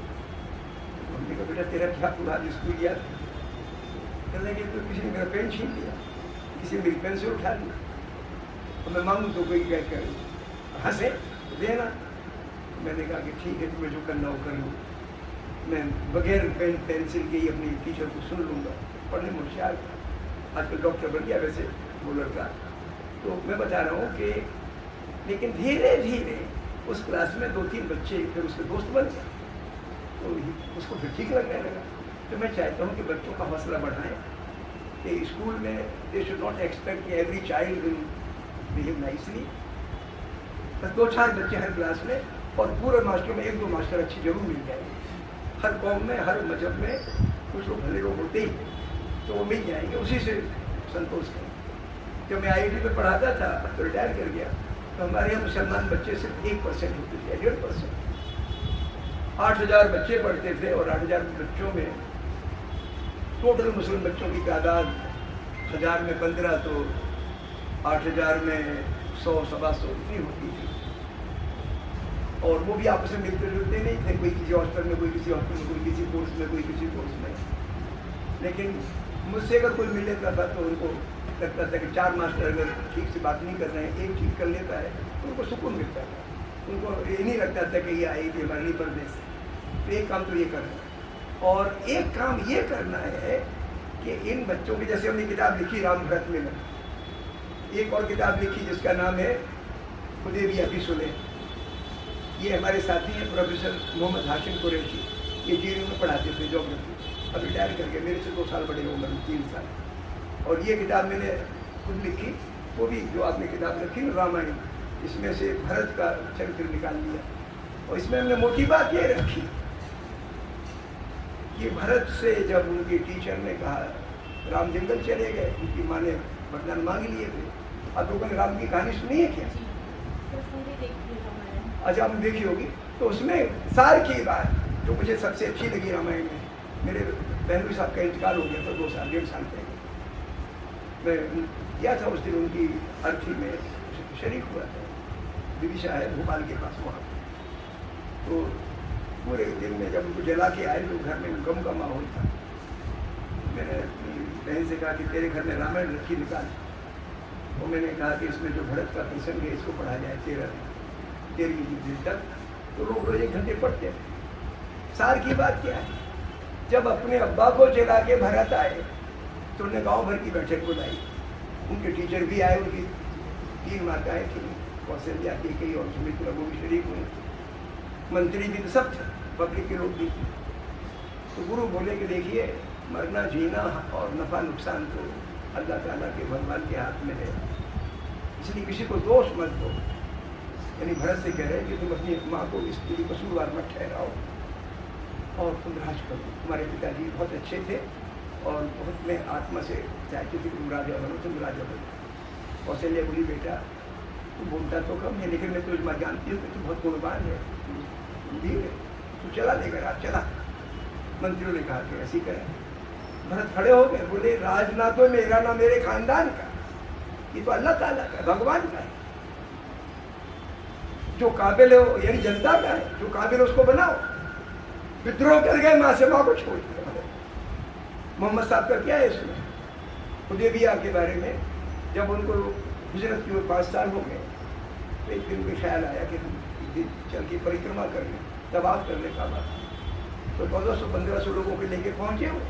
तो हमने कहा बेटा तेरा क्या पूरा स्कूल गया था? कहने लगे तो किसी ने मेरा पेन छीन लिया, किसी ने मेरी पेंसिल उठा ली, तो मैं मांगू तो कोई क्या करूँ, हंसे तो देना। मैंने कहा कि ठीक है, तुम्हें जो करना हो कर लो, मैं बगैर पेंसिल के ही अपनी टीचर को सुन लूँगा। पढ़ने में होशियार था, आजकल डॉक्टर बन गया वैसे वो लड़का। तो मैं बता रहा हूँ कि लेकिन धीरे धीरे उस क्लास में 2-3 बच्चे फिर उसके दोस्त बन गए, तो उसको फिर ठीक लगने लगा। तो मैं चाहता हूँ कि बच्चों का हौसला बढ़ाएं कि स्कूल में दे शुड नॉट एक्सपेक्ट कि every child will behave nicely. बस 2-4 बच्चे हर क्लास में, और पूरे मास्टर में 1-2 मास्टर अच्छे जरूर मिल जाएंगे। हर कौम में, हर मजहब में कुछ लोग भले लोग होते ही, तो वो मिल जाएंगे, उसी से संतोष करें। जब मैं IIT में पढ़ाता था, अब तो रिटायर कर गया, तो हमारे यहाँ मुसलमान बच्चे सिर्फ 1% होते थे, 1.5%। 8,000 बच्चे पढ़ते थे और 8,000 बच्चों में टोटल मुस्लिम बच्चों की तादाद 1000 में 15 तो 8000 में 100 सवा 100 इतनी होती थी। और वो भी आपस में मिलते जुलते नहीं थे, कोई किसी हॉस्टल में, कोई किसी हॉस्टल में, कोई किसी कोर्स में, कोई किसी कोर्स में। लेकिन मुझसे अगर कोई मिल लेता था तो उनको लगता था कि 4 मास्टर अगर ठीक से बात नहीं कर रहे हैं, एक ठीक कर लेता है तो उनको सुकून मिलता था। उनको ये नहीं लगता था कि ये आई थी हमारे लिए परदेश से। तो एक काम तो ये करना है, और एक काम ये करना है कि इन बच्चों की, जैसे हमने किताब लिखी राम भरत में, एक और किताब लिखी जिसका नाम है हुदैबिया की सुलह। ये हमारे साथी हैं प्रोफेसर मोहम्मद हाशिम कुरैशी, ये जेएनयू में पढ़ाते थे ज्योग्राफी, अब रिटायर करके, मेरे से 2 साल बड़े हो गए, 3 साल। और ये किताब मैंने खुद लिखी, वो भी जो आपने किताब रखी ना रामायण, इसमें से भरत का चरित्र निकाल लिया। और इसमें हमने मोटी बात ये रखी कि भरत से जब उनके टीचर ने कहा, राम जंगल चले गए, उनकी माँ ने वरदान मांग लिए थे। आप लोगों ने राम की कहानी सुनी है क्या? अच्छा, आपने देखी होगी। तो उसमें सार की बात जो मुझे सबसे अच्छी लगी रामायण में, मेरे बहनोई साहब का इंतकाल हो गया था 2 साल 1.5 साल पहले। मैं गया था उस दिन उनकी अर्थी में शरीक हुआ था, विदिशा है भोपाल के पास, वहाँ। तो पूरे दिन में जब उनको जला के आए तो घर में गम का माहौल था। मैंने अपनी बहन से कहा कि तेरे घर में रामायण रखी, निकाल। और मैंने कहा कि इसमें जो भरत का प्रसंग है इसको पढ़ा जाए 13वीं दिन तक। तो लोग रोज 1 घंटे पढ़ते हैं। सार की बात क्या है, जब अपने अब्बा को जला के भरत आए तो उन्होंने गांव भर की बैठक बुलाई। उनके टीचर भी आए, उनकी 3 माताएं थी, कौशल्या की कई और सुमित्रा, वो भी शरीक हुए, मंत्री भी सब थे, पब्लिक के लोग भी। तो गुरु बोले कि देखिए, मरना जीना और नफा नुकसान तो अल्लाह ताला के भगवान के हाथ में है, इसलिए किसी को दोष मत दो। यानी भरत से कह रहे हैं कि तुम अपनी माँ को इस पूरी कसूरवार मत ठहराओ और तुम राज करो। तुम्हारे पिताजी बहुत अच्छे थे और बहुत में आत्मा से चाहते थे कि तुम राजा बनो, तुम राजा बनो। कौशल्या बोली, बेटा तू बोलता तो कम है, लेकिन मैं तुझे मैं जानती हूँ कि तू बहुत गुणवान है, वीर है, तू चला लेकर आज चला। मंत्रियों ने कहा कि ऐसी करें। भरत खड़े हो गए, बोले राज ना तो मेरा ना मेरे खानदान का, ये तो अल्लाह ताला का, भगवान का है। जो काबिल है यानी जनता का है, जो काबिल है उसको बनाओ। विद्रोह कर गए, माँ से माँ को छोड़ दिया। मोहम्मद साहब का क्या है इसमें? हुदैबिया के बारे में जब उनको हिजरत की 5 साल हो गए, तो एक दिन में ख्याल आया कि हम चल के परिक्रमा कर लें, तवाफ कर लें काबा। तो 1400-1500 लोगों के लेके पहुंचे हुए,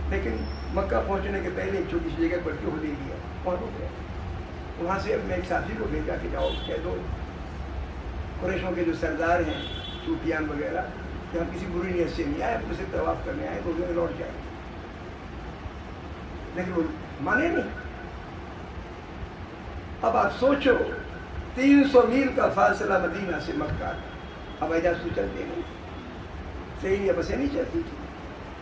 लेकिन मक्का पहुंचने के पहले एक छोटी सी जगह बढ़ के हुदैबिया वहाँ रुक गए। वहाँ से अपने एक साथी को भेजा कि जाओ कह दो कुरैशों के जो सरदार हैं, सूफियान वगैरह, कि हम किसी बुरी नीयत से नहीं आए, हम उसे तवाफ करने आए, तो उन्होंने लौट जाए। लेकिन वो माने नहीं। अब आप सोचो, 300 मील का फासला मदीना से मक्का, हवाई जहाज तो चलते नहीं, ट्रेन या बसें नहीं चलती थी,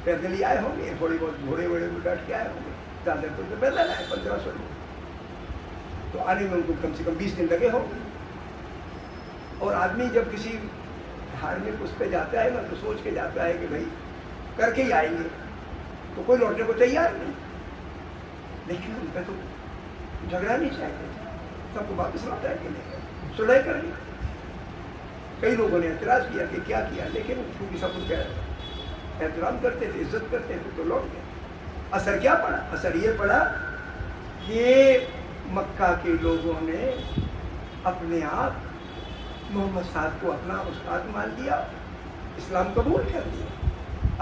पैदल ही आए होंगे, थोड़ी बहुत घोड़े वोड़े में बैठ के आए होंगे, ज़्यादा तो पैदल आए 1500 लोग। तो आने में उनको कम से कम 20 दिन लगे होंगे। और आदमी जब किसी धार्मिक उस पर जाता है ना, तो सोच के जाता है कि भाई करके ही आएंगे, तो कोई लौटने को तैयार नहीं। लेकिन उनका तो झगड़ा नहीं चाहते, सबको वापस लौटा के लेकर सुलह कर ली। कई लोगों ने एतराज़ किया कि क्या किया, लेकिन क्योंकि सब उनका एहतराम करते थे, इज्जत करते थे, तो लौट गए। असर क्या पड़ा? असर ये पड़ा कि मक्का के लोगों ने अपने आप मोहम्मद साहब को अपना उस्ताद मान लिया, इस्लाम कबूल कर लिया।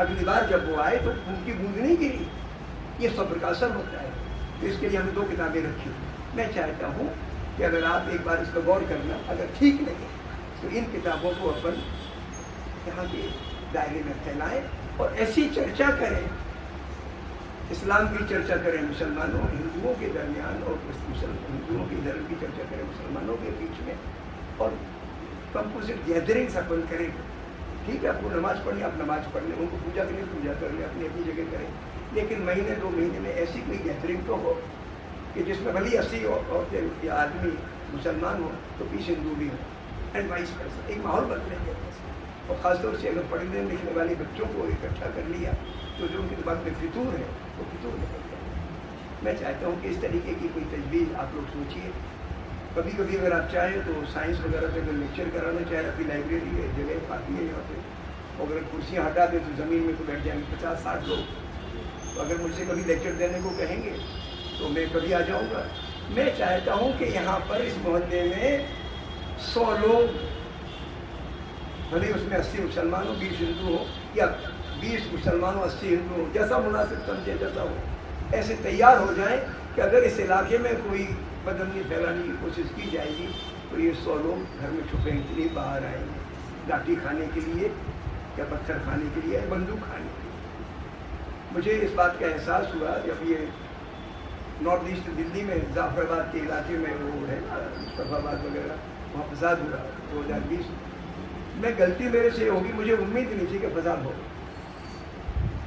अगली बार जब वो आए तो उनकी बूंद नहीं गिरी। ये सब्र का असर होता है। तो इसके लिए हमने 2 किताबें रखी। मैं चाहता हूँ कि अगर आप एक बार इस पर गौर करना, अगर ठीक लगे तो इन किताबों को अपन यहाँ के दायरे में फैलाएं और ऐसी चर्चा करें, इस्लाम की चर्चा करें मुसलमानों हिंदुओं के दरमियान, और हिंदुओं के धर्म की चर्चा करें मुसलमानों के बीच में, और कंपोजिट गैदरिंग्स अपन करें। ठीक है, आपको नमाज पढ़नी, आप नमाज पढ़ लें, उनको पूजा करें, पूजा कर लें, अपनी अपनी जगह करें, लेकिन महीने 2 महीने में ऐसी कोई गैदरिंग तो हो कि जिसमें भली 80 औरतें या आदमी मुसलमान हो तो 20 हिंदू भी हो, एंड वाइस वर्सा, एक माहौल बदले गया। और ख़ासतौर से अगर पढ़ने लिखने वाले बच्चों को इकट्ठा कर लिया तो जो उनके दिमाग में फितूर है वो फितूर निकल जाए। मैं चाहता हूँ कि इस तरीके की कोई तजवीज़ आप लोग सोचिए। कभी कभी अगर आप चाहें तो साइंस वगैरह पे अगर लेक्चर कराना चाहें, अपनी लाइब्रेरी है, जगह काफ़ी है यहाँ पे, और अगर कुर्सियाँ हटा दें तो ज़मीन में तो बैठ जाएंगे 50-60 लोग। तो अगर मुझसे कभी लेक्चर देने को कहेंगे तो मैं कभी आ जाऊँगा। मैं चाहता हूँ कि यहाँ पर इस मोहल्ले में 100 लोग, भले उसमें 80 मुसलमान हो, 20 हिंदू हो, या 20 मुसलमान हो 80 हिंदू हो, जैसा मुनासिब समझे जैसा हो, ऐसे तैयार हो जाएं कि अगर इस इलाके में कोई बदमनी फैलाने की कोशिश की जाएगी तो ये 100 लोग घर में छुपेंगे के लिए बाहर आएंगे, लाठी खाने के लिए या पत्थर खाने के लिए या बंदूक खाने के लिए। मुझे इस बात का एहसास हुआ जब ये नॉर्थ ईस्ट दिल्ली में जाफराबाद के इलाके में वो है ना, मुस्तफाबाद वगैरह, वहाँ फसाद हुआ 2020। मैं गलती मेरे से होगी, मुझे उम्मीद नहीं थी कि फसाद होगा।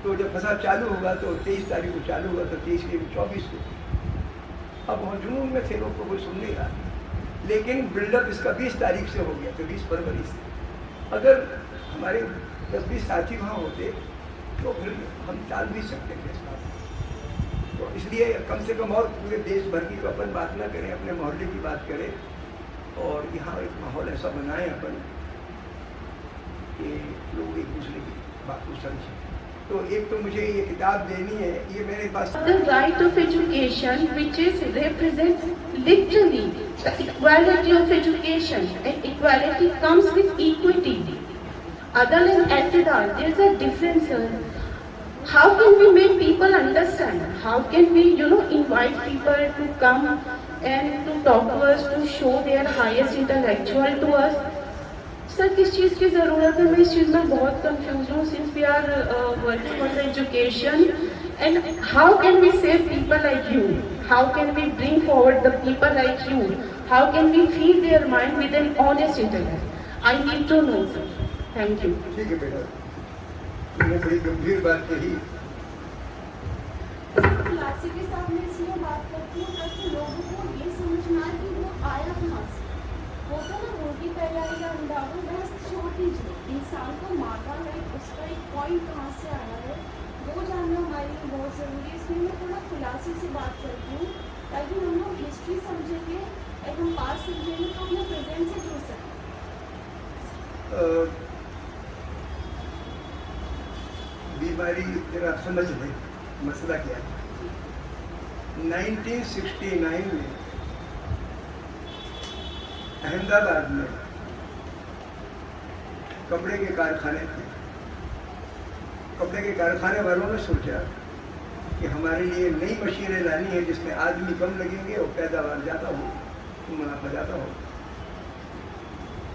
तो जब फसाद चालू हुआ तो 23 तारीख को चालू हुआ, तो 23 के 24 को, अब वहाँ जुनून में थे लोग, को कोई सुन नहीं रहा, लेकिन बिल्डअप इसका 20 तारीख से हो गया, तो 20 फरवरी से। अगर हमारे 10-20 साथी वहाँ होते तो फिर हम टाल भी सकते थे इस बात। तो इसलिए कम से कम और पूरे देश भर की तो अपन बात ना करें, अपने मोहल्ले की बात करें, और यहाँ एक माहौल ऐसा बनाएं अपन कि लोग एक दूसरे की बात को समझें। तो एक तो मुझे ये किताब देनी है, ये मेरे पास The right of education, which is represents literally the equality of education, and equality comes with equity. Other than attitude, there is a difference. How can we make people understand? How can we, invite people to come and to talk to us, to show their highest intellectual to us? Sir किस चीज़ की ज़रूरत है, मैं इस चीज़ में बहुत कंफ्यूज हूँ। Since we are working for the education, and how can we save people like you, how can we bring forward the people like you, how can we feed their mind with an honest intellect? I need to know sir. Thank you. ठीक है बेटा, मैंने बड़ी गंभीर बात कही। क्लासी के साथ मैं इसलिए बात करती हूँ ताकि लोगों को ये समझना है कि वो आया कहाँ से। होता ना रोटी पहले आई या अंडा, वो बस छोटी चीज इंसान को मारता है, उसका एक पॉइंट कहाँ से आया है वो जानना हमारे लिए बहुत ज़रूरी है। इसलिए मैं थोड़ा खुलासे से बात करती हूँ ताकि हम लोग हिस्ट्री समझेंगे, अगर हम पास समझेंगे तो अपने प्रेजेंट से जुड़ सकते हैं। बीमारी जरा समझ लें मसला क्या है। 1969 में अहमदाबाद में कपड़े के कारखाने थे। कपड़े के कारखाने वालों ने सोचा कि हमारे लिए नई मशीनें लानी है जिसमें आदमी कम लगेंगे और पैदावार ज़्यादा हो, मुनाफा ज़्यादा हो।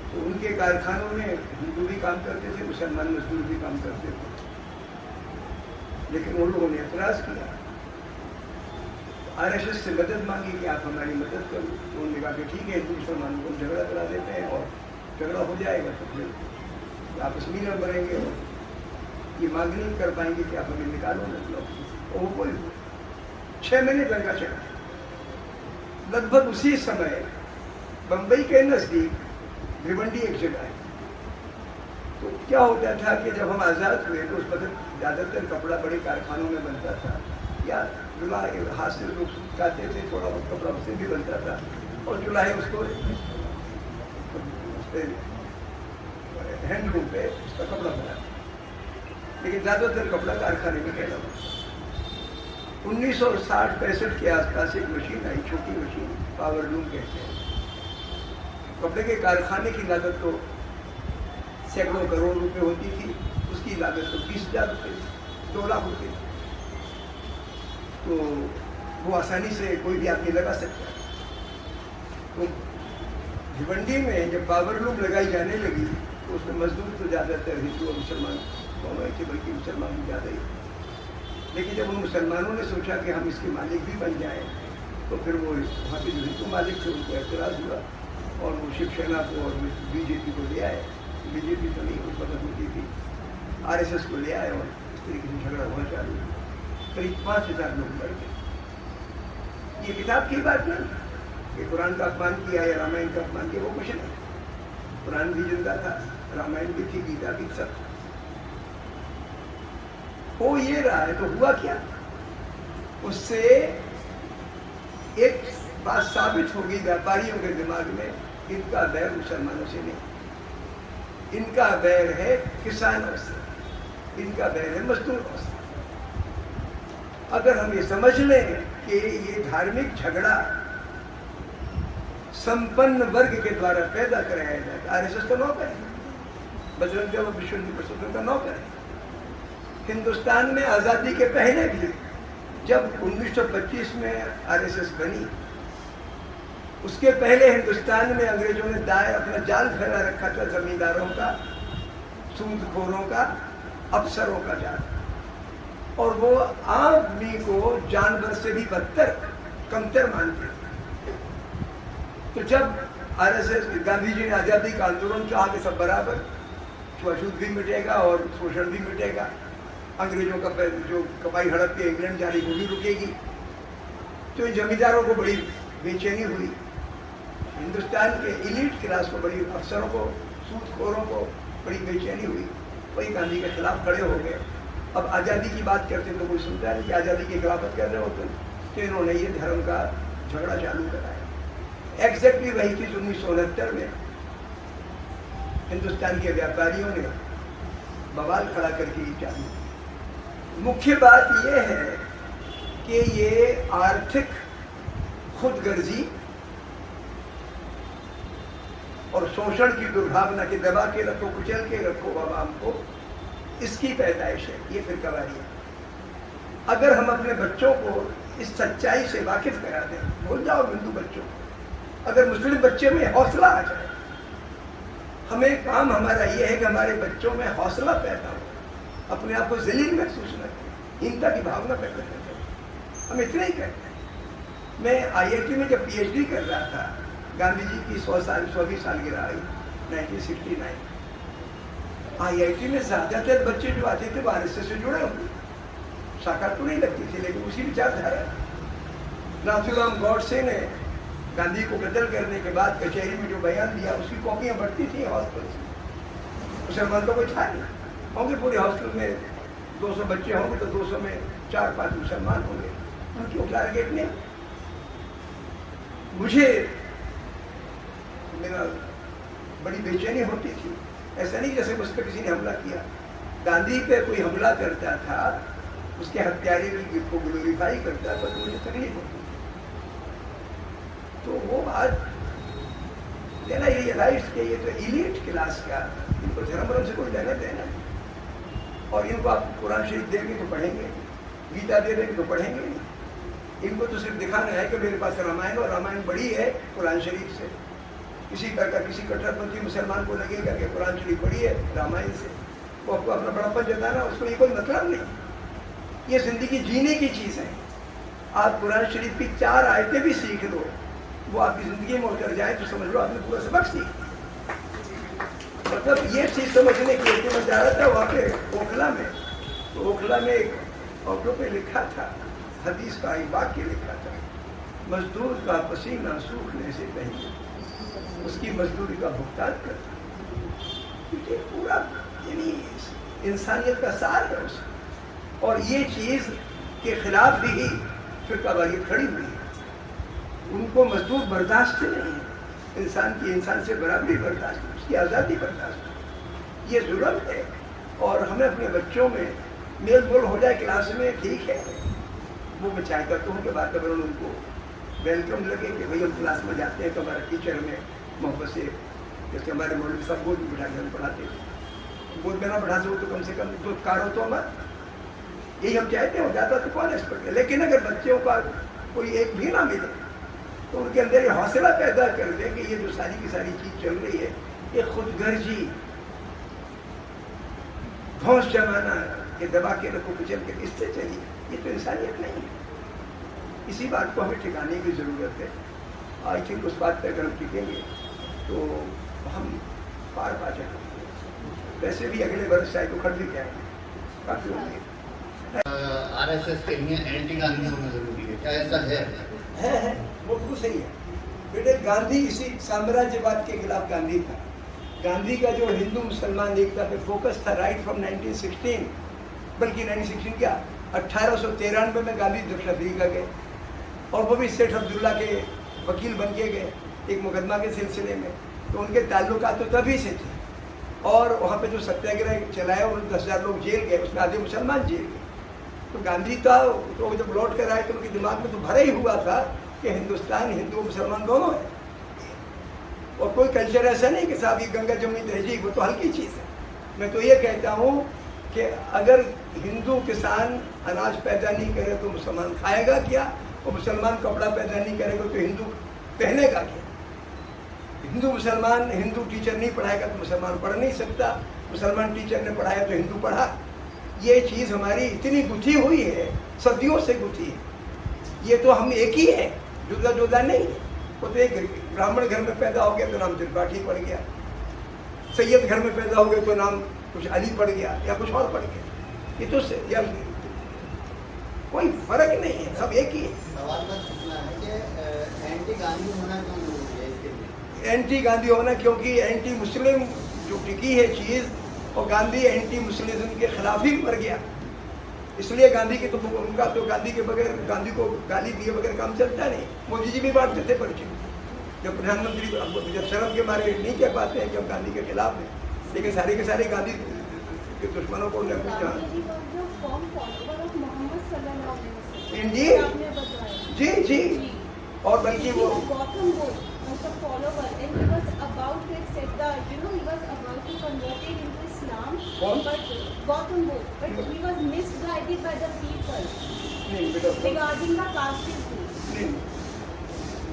तो उनके कारखानों में हिंदू भी काम करते थे, मुसलमान मजदूर भी काम करते थे, लेकिन उन लोगों ने एतराज़ किया। RSS से मदद मांगी कि आप हमारी मदद करो। तो उन्होंने कहा कि ठीक है, हिंदू मुसलमानों को झगड़ा करा देते हैं और झगड़ा हो जाएगा तो फिर आपस में न बढ़ेंगे और ये मांग नहीं कर पाएंगे कि आप हमें निकालो मतलब। और वो कोई 6 महीने लगा चला। लगभग उसी समय बम्बई के नज़दीक भिवंडी एक जगह है। तो क्या होता था कि जब हम आज़ाद हुए तो उस वक्त ज़्यादातर कपड़ा बड़े कारखानों में बनता था, या जुलाई हाथ से लोग सुखाते थे, थोड़ा बहुत कपड़ा उससे भी बनता था, और जुलाई उसको हैंडलूम पे उसका कपड़ा बना। लेकिन ज़्यादातर कपड़ा कारखाने में कहना। 1960-65 के आसपास एक मशीन आई, छोटी मशीन, पावर लूम कहते हैं। कपड़े के कारखाने की लागत तो सैकड़ों करोड़ रुपए होती थी, उसकी लागत तो 20,000 रुपये, 2 लाख रुपये। तो वो आसानी से कोई भी आदमी लगा सकता है। तो भिवंडी में जब पावर लूम लगाई जाने लगी तो उसमें मजदूर तो ज़्यादातर हिंदू और मुसलमान दोनों ही थे, बल्कि मुसलमान भी ज़्यादा ही। लेकिन जब उन मुसलमानों ने सोचा कि हम इसके मालिक भी बन जाएं, तो फिर वो वहाँ के जो हिंदू मालिक थे उनको एतराज़ हुआ और वो शिवसेना को और BJP को ले आए। BJP तो नहीं उस वक्त होती थी, RSS को ले आए और इस तरीके से झगड़ा हुआ चालू। करीब 5,000 लोग मर गए। ये किताब की बात नहीं कि कुरान का अपमान किया या रामायण का अपमान किया, वो कुछ नहीं। कुरान भी जिंदा था, रामायण भी थी, गीता भी सब हो ये रहा है। तो हुआ क्या, उससे एक बात साबित होगी व्यापारियों के दिमाग में, इनका बैर मुसलमानों से नहीं, इनका बैर है किसानों से, इनका बैर है मजदूरों से। अगर हम ये समझ लें कि ये धार्मिक झगड़ा संपन्न वर्ग के द्वारा पैदा कराया जाए, आरएसएस तो नौ करे, बजरंग दल और विश्व हिंदू परिषद का नौ करे। हिंदुस्तान में आजादी के पहले भी, जब 1925 में आरएसएस बनी, उसके पहले हिंदुस्तान में अंग्रेजों ने अपना जाल फैला रखा था, जमींदारों का, सूदखोरों का, अफसरों का जाल, और वो आम आदमी को जानवर से भी बदतर, कमतर मानते थे। तो जब आरएसएस, गांधी जी ने आजादी का आंदोलन चाहा कि सब बराबर, छुआछूत भी मिटेगा और शोषण भी मिटेगा, अंग्रेजों का जो कपाई हड़प के इंग्लैंड जारी वो भी रुकेगी, तो इन जमींदारों को बड़ी बेचैनी हुई, हिंदुस्तान के इलीट क्लास को, बड़ी अफसरों को, सूदखोरों को बड़ी बेचैनी हुई। वही गांधी के खिलाफ खड़े हो गए। अब आज़ादी की बात करते तो कोई सुनता नहीं कि आज़ादी की खिलाफत कर रहे हो तुम, तो इन्होंने ये धर्म का झगड़ा चालू कराया। एग्जैक्टली वही चीज 1969 में हिंदुस्तान के व्यापारियों ने बवाल खड़ा करके ही चालू। मुख्य बात यह है कि ये आर्थिक खुदगर्जी और शोषण की दुर्भावना के दबा के रखो, कुचल के रखो आवाम को, इसकी पैदाइश है ये फिरकावारी है। अगर हम अपने बच्चों को इस सच्चाई से वाकिफ करा दें, भूल जाओ हिंदू बच्चों, अगर मुस्लिम बच्चे में हौसला आ जाए, हमें काम हमारा ये है कि हमारे बच्चों में हौसला पैदा हो, अपने आप को जलील महसूस न करें, हीनता की भावना पैदा न करें। हम इतना ही करते हैं। मैं IIT में जब PhD कर रहा था, गांधी जी की 100वीं सालगिरह आई 1969। IIT में ज्यादातर बच्चे जो आते थे वो RSS से जुड़े हुए, शाखा तो नहीं लगती थी, लेकिन उसी विचारधारा। नाथूराम गॉडसे ने गांधी को कत्ल करने के बाद कचहरी में जो बयान दिया, उसकी कॉपियां बढ़ती थी हॉस्टल से। मुसलमान तो कोई था नहीं, होंगे पूरे हॉस्टल में 200 बच्चे होंगे तो 200 में 4-5 मुसलमान होंगे, उनकी टारगेट नहीं। मुझे मेरा बड़ी बेचैनी होती थी, ऐसा नहीं जैसे उस पर किसी ने हमला किया। गांधी पे कोई हमला करता था, उसके हत्यारे को ग्लोरीफाई करता था, तो मुझे तकलीफ होती। तो वो बात लेना ये रियलाइज कि ये तो इलीट क्लास का, इनको धर्म से कोई लेना देना नहीं। और इनको आप कुरान शरीफ देंगे तो पढ़ेंगे, गीता दे देंगे तो पढ़ेंगे नहीं। इनको तो सिर्फ दिखाना है कि मेरे पास रामायण, और रामायण बड़ी है कुरान शरीफ से। किसी कट्टरपंथी मुसलमान को लगेगा कि कुरान शरीफ बड़ी है रामायण से, वो आपको अपना बड़ापन जताना, उसको ये कोई मतलब नहीं। ये जिंदगी जीने की चीज़ है। आप कुरान शरीफ की 4 आयतें भी सीख लो, वो आपकी जिंदगी में उतर जाए तो समझ लो आपने पूरा सबक सीख। मतलब ये चीज़ समझने के लिए मैं जा रहा था वहाँ पे ओखला में, तो ओखला में एक ऑटो पे लिखा था, हदीस का एक वाक्य लिखा था, मजदूर का पसीना सूखने से पहले उसकी मजदूरी का भुगतान करता। ये पूरा यानी इंसानियत का सार है उसका। और ये चीज़ के खिलाफ भी फिर कबायत खड़ी हुई है। उनको मजदूर बर्दाश्त नहीं है, इंसान की इंसान से बराबरी बर्दाश्त है, उसकी आज़ादी बर्दाश्त है। ये जुर्म है। और हमें अपने बच्चों में मेल जोल हो जाए क्लास में, ठीक है, वो मैं चाहता हूँ कि वातावरण उनको वेलकम लगे कि भाई हम क्लास में जाते हैं तो हमारा टीचर हमें मोहब्बत से, जैसे हमारे मौलवी सब गोद में बिठा के हम पढ़ाते थे, गोद में ना बढ़ा सको तो कम से कम जो कार हो तो हमारा, यही हम चाहते हैं। ज़्यादा तो कौन एक्सपर्ट है, लेकिन अगर बच्चों का कोई एक भी ना मिले तो उनके अंदर ये हौसला पैदा कर दे कि ये जो सारी की सारी चीज़ चल रही है, ये खुदगर्जी, धौंस जमाना, ये दबा के रखो कुचल के, इससे चली, ये तो इंसानियत नहीं है। इसी बात को हमें ठिकाने की ज़रूरत है। आई थिंक उस बात पर अगर हम टिकेंगे तो हम पार पा जाएंगे। वैसे भी अगले वर्ष शायद उखड़ भी जाएंगे, काफ़ी होंगे। RSS के लिए एंटी गांधी होना जरूरी है, क्या ऐसा है? वो बिल्कुल सही है बेटे। गांधी इसी साम्राज्यवाद के खिलाफ गांधी था। गांधी का जो हिंदू मुसलमान एकता पे फोकस था राइट फ्रॉम 1916, बल्कि 1916 क्या 1893 में गांधी दक्षिण अफ्रीका गए, और वो भी सेठ अब्दुल्ला के वकील बन के गए एक मुकदमा के सिलसिले में, तो उनके ताल्लुकात तो तभी से थे। और वहाँ पे जो सत्याग्रह चलाया और 10,000 लोग जेल गए, उसमें आधे मुसलमान जेल गए। तो गांधी था तो जब लौट कर आए तो उनके दिमाग में तो भरा ही हुआ था कि हिंदुस्तान हिंदू मुसलमान दोनों है, और कोई कल्चर ऐसा नहीं कि साहब ये गंगा जमुनी तहजीब, वो तो हल्की चीज़ है। मैं तो ये कहता हूँ कि अगर हिंदू किसान अनाज पैदा नहीं करे तो मुसलमान खाएगा क्या, और मुसलमान कपड़ा पैदा नहीं करेगा तो हिंदू पहनेगा क्या। हिंदू मुसलमान, हिंदू टीचर नहीं पढ़ाएगा तो मुसलमान पढ़ नहीं सकता, मुसलमान टीचर ने पढ़ाया तो हिंदू पढ़ा। ये चीज़ हमारी इतनी गुथी हुई है, सदियों से गुथी है। ये तो हम एक ही है, जुदा जुदा नहीं है। वो तो एक ब्राह्मण घर में पैदा हो गया तो नाम त्रिपाठी पड़ गया, सैयद घर में पैदा हो गया तो नाम कुछ अली पड़ गया या कुछ और पड़ गया। ये तो या कोई फर्क नहीं है, सब एक ही है। सवाल बस इतना है कि एंटी गांधी होना क्यों जरूरी है इसके लिए? एंटी गांधी होना क्योंकि एंटी मुस्लिम जो टिकी है चीज़, और गांधी एंटी मुस्लिम के खिलाफ ही मर गया, इसलिए गांधी की तो उनका तो गांधी के बगैर, गांधी को गाली दिए बगैर काम चलता नहीं। मोदी जी भी बांटते थे पर्ची, जब प्रधानमंत्री जब शर्म के मारे नहीं कह पाते हैं कि हम गांधी के खिलाफ हैं, लेकिन सारे के सारे गांधी के दुश्मनों को जी जी। और बल्कि वो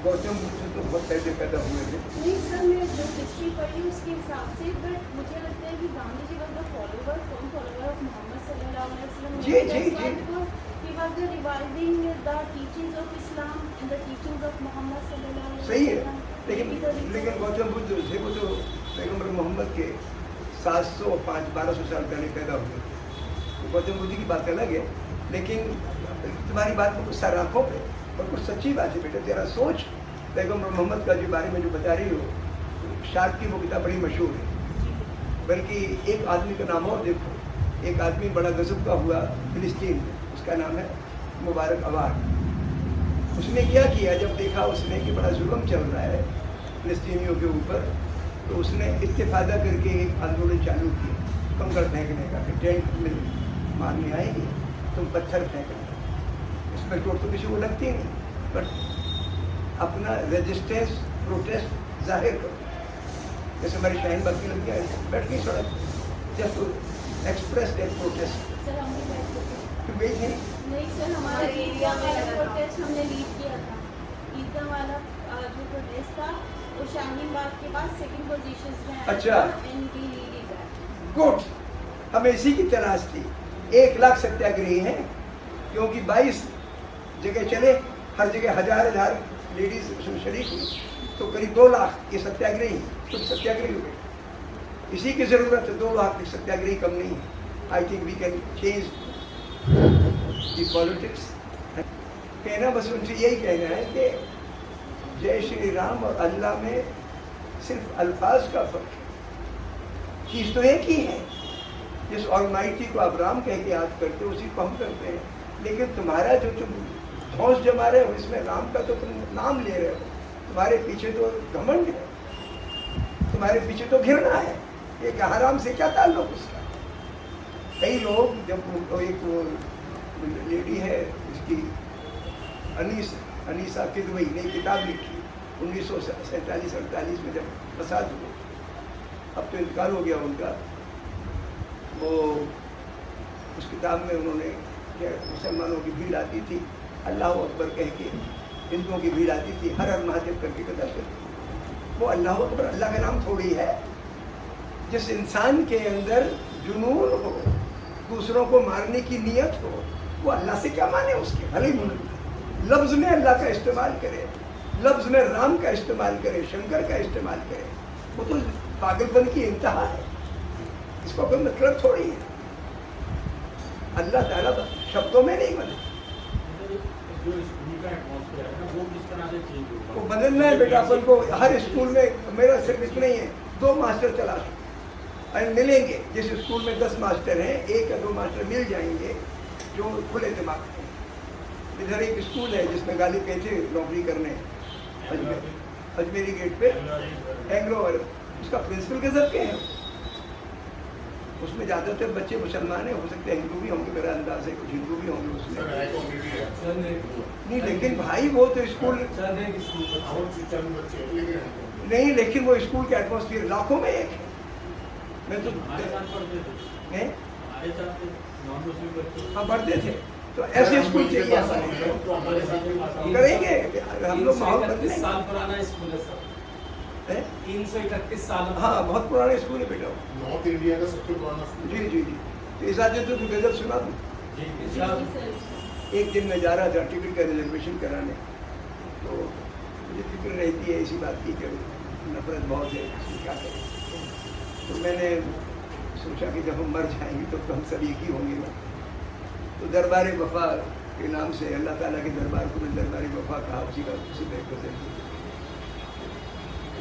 गौतम बुद्ध तो बहुत पहले पैदा हुए थे। नहीं सर, मैं जो हिस्ट्री पढ़ी उसके हिसाब से, बट मुझे लगता है कि Gandhi ji was the follower of Muhammad सल्लल्लाहु अलैहि वसल्लम। जी जी जी। He was the reviving the teachings of Islam and the teachings of Muhammad sallallahu alaihi wasallam. सही है, लेकिन गौतम बुद्ध थे वो तो पैगम्बर मोहम्मद के 700-1200 साल पहले पैदा हुए। तो गौतम बुद्ध की बात अलग है, लेकिन तुम्हारी बात में कुछ सारा आँखों पे और कुछ सच्ची बात है बेटा। तेरा सोच पैगम्बर मोहम्मद का जो बारे में जो बता रही हो, शाद की वो किताब बड़ी मशहूर है। बल्कि एक आदमी का नाम और देखो, एक आदमी बड़ा गजब का हुआ फिलिस्तीन में, उसका नाम है मुबारक अवार। उसने क्या किया, जब देखा उसने कि बड़ा जुल्म चल रहा है फिलिस्तीनियों के ऊपर, तो उसने इस्तेफादा करके एक आंदोलन चालू किया कंकड़ फेंकने का, कि टेंट में मारने आएंगे तुम पत्थर फेंकना। इसमें चोट तो किसी को लगती नहीं, बट अपना रेजिस्टेंस प्रोटेस्ट जाहिर करो। जैसे हमारी शाहीन बाग की लड़कियाँ बैठ गई सड़क, just express that protest. Sir हमने बैठ तुम गई थी? नहीं सर, हमारे एरिया में प्रोटेस्ट हमने लीड किया था। ईदगाह वाला जो प्रोटेस्ट था वो शाहीन बाग के पास सेकंड पोजीशन में आया। अच्छा। And we lead that. Good, हमें इसी की तलाश थी। 1 लाख सत्याग्रही हैं, क्योंकि 22 जगह चले, हर जगह हजार लेडीज उसमें शरीक हुई, तो करीब 2 लाख ये सत्याग्रही, तो सत्याग्रही हो गए। इसी की जरूरत है, 2 लाख सत्याग्रही कम नहीं है। I think we can change the politics. कहना बस उनसे यही कहना है कि जय श्री राम और अल्लाह में सिर्फ अल्फाज का फर्क है, चीज़ तो एक ही है। जिस ऑलमाइटी को आप राम कह के याद करते हो उसी को हम करते हैं, लेकिन तुम्हारा जो तुम धौंस जमा रहे हो इसमें राम का तो तुम नाम ले रहे हो, तुम्हारे पीछे तो घमंड है, तुम्हारे पीछे तो घृणा है। एक हराम से क्या ताल्लुक उसका। कई लोग जब एक लेडी है इसकी अनीसा किदवई ने किताब लिखी 1947-48 में जब फसाद हुए, अब तो इंतकाल हो गया उनका। वो उस किताब में उन्होंने क्या, मुसलमानों की भीड़ आती थी अल्लाह अकबर कह के, हिंदुओं की भीड़ आती थी हर महादेव करके कदा करती। वो अल्लाह अकबर अल्लाह का नाम थोड़ी है। जिस इंसान के अंदर जुनून हो, दूसरों को मारने की नियत हो, वो अल्लाह से क्या माने उसके। भले लफ्ज़ में अल्लाह का इस्तेमाल करे, लफ्ज़ में राम का इस्तेमाल करे, शंकर का इस्तेमाल करे, वो तो पागलपन की इंतहा है। इसको कोई मतलब थोड़ी है। अल्लाह ताला शब्दों में नहीं बने, वो बदलना है बेटा अपन को। हर स्कूल में मेरा सिर्फ इतना ही है, 2 मास्टर तलाश और मिलेंगे। जिस स्कूल में 10 मास्टर हैं, 1 या 2 मास्टर मिल जाएंगे जो खुले दिमाग हैं। इधर एक स्कूल है जिसमें गालिब गए थे नौकरी करने अजमेरी गेट पे, एंग्लो वाले, उसका प्रिंसिपल गजब के हैं। उसमें ज़्यादातर बच्चे मुसलमान हैं, हो सकते हैं हिंदू भी होंगे, मेरा अंदाज है कुछ हिंदू भी होंगे उसमें। नहीं लेकिन भाई वो तो स्कूल नहीं, लेकिन वो स्कूल के एटमॉस्फेयर लाखों में एक है। मैं तो हाँ बढ़ते थे, तो ऐसे स्कूल चाहिए करेंगे हम लोग, माहौल बदलेंगे। 331 साल पुराना स्कूल है सर, 331 साल। हाँ बहुत पुराना स्कूल है बेटा। नॉर्थ इंडिया का सबसे पुराना स्कूल। जी जी जी। तो इस आज तो गजल सुना दूँ। एक दिन मैं जा रहा था टिकट का रिजर्वेशन कराने, तो मुझे फिक्र रहती है इसी बात की कि नफरत बहुत है, क्या करें। तो मैंने सोचा कि जब हम मर जाएंगे तो हम सब एक ही होंगे ना। तो दरबार वफा के नाम से अल्लाह ताला के दरबार को दरबार वफा कहा, उसी का उसी पे गजल।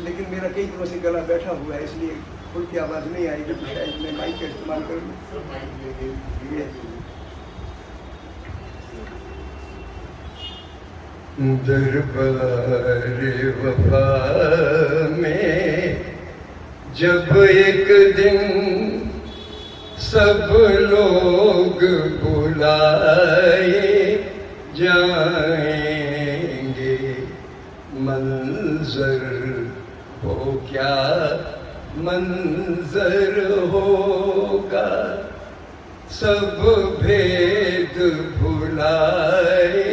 लेकिन मेरा कई दिनों से गला बैठा हुआ है, इसलिए खुल की आवाज़ नहीं आएगी, तो शायद मैं माइक का इस्तेमाल कर लूँ। दरबार वफा में जब एक दिन सब लोग बुलाए जाएंगे, मंजर हो क्या मंजर होगा, सब भेद भुलाए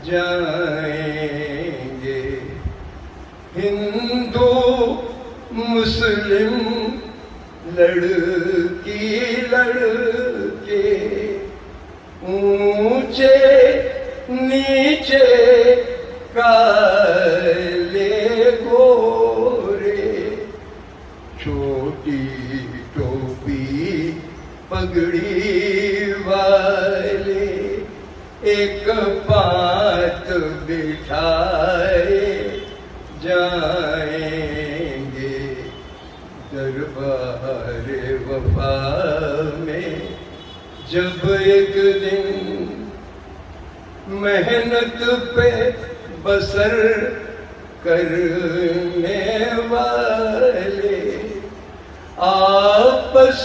जाएंगे। हिंदू मुस्लिम लड़की लड़के, ऊंचे नीचे काले गोरे, छोटी टोपी पगड़ी वाले, एक पात बिठाए जाएंगे। दरबार वफा में जब एक दिन मेहनत पे बसर करने वाले, आपस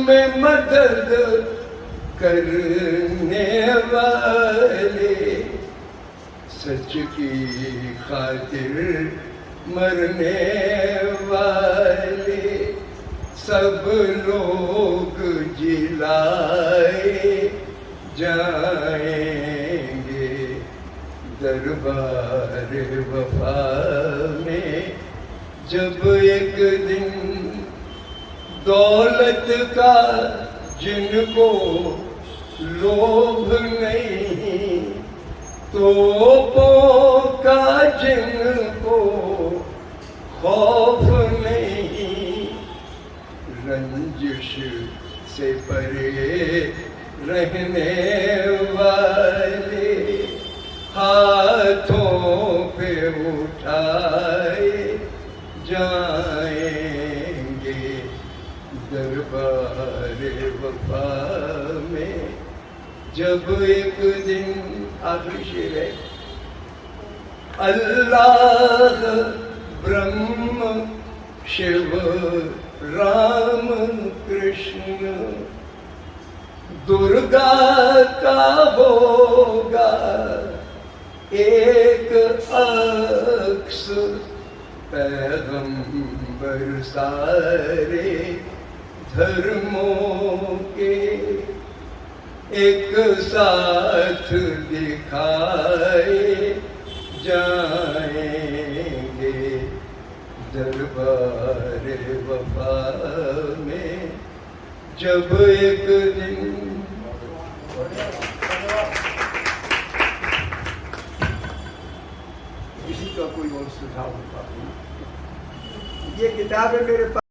में मदद करने वाले, सच की खातिर मरने वाले, सब लोग जिलाए जाएंगे। दरबार वफा में जब एक दिन दौलत का जिनको लोभ नहीं, तोपों का जिनको खौफ नहीं, रंजिश से परे रहने वाले, हाथों पे उठाए जाएंगे। दरबार वफा में जब एक दिन, आखिरी शेर है, अल्लाह ब्रह्म शिव राम कृष्ण दुर्गा का होगा एक अक्स, पैगंबर सारे धर्मों के एक साथ दिखाए जाएंगे। दरबार वफा में जब एक दिन, किसी का कोई और सुझाव होगा। ये किताब है मेरे पास।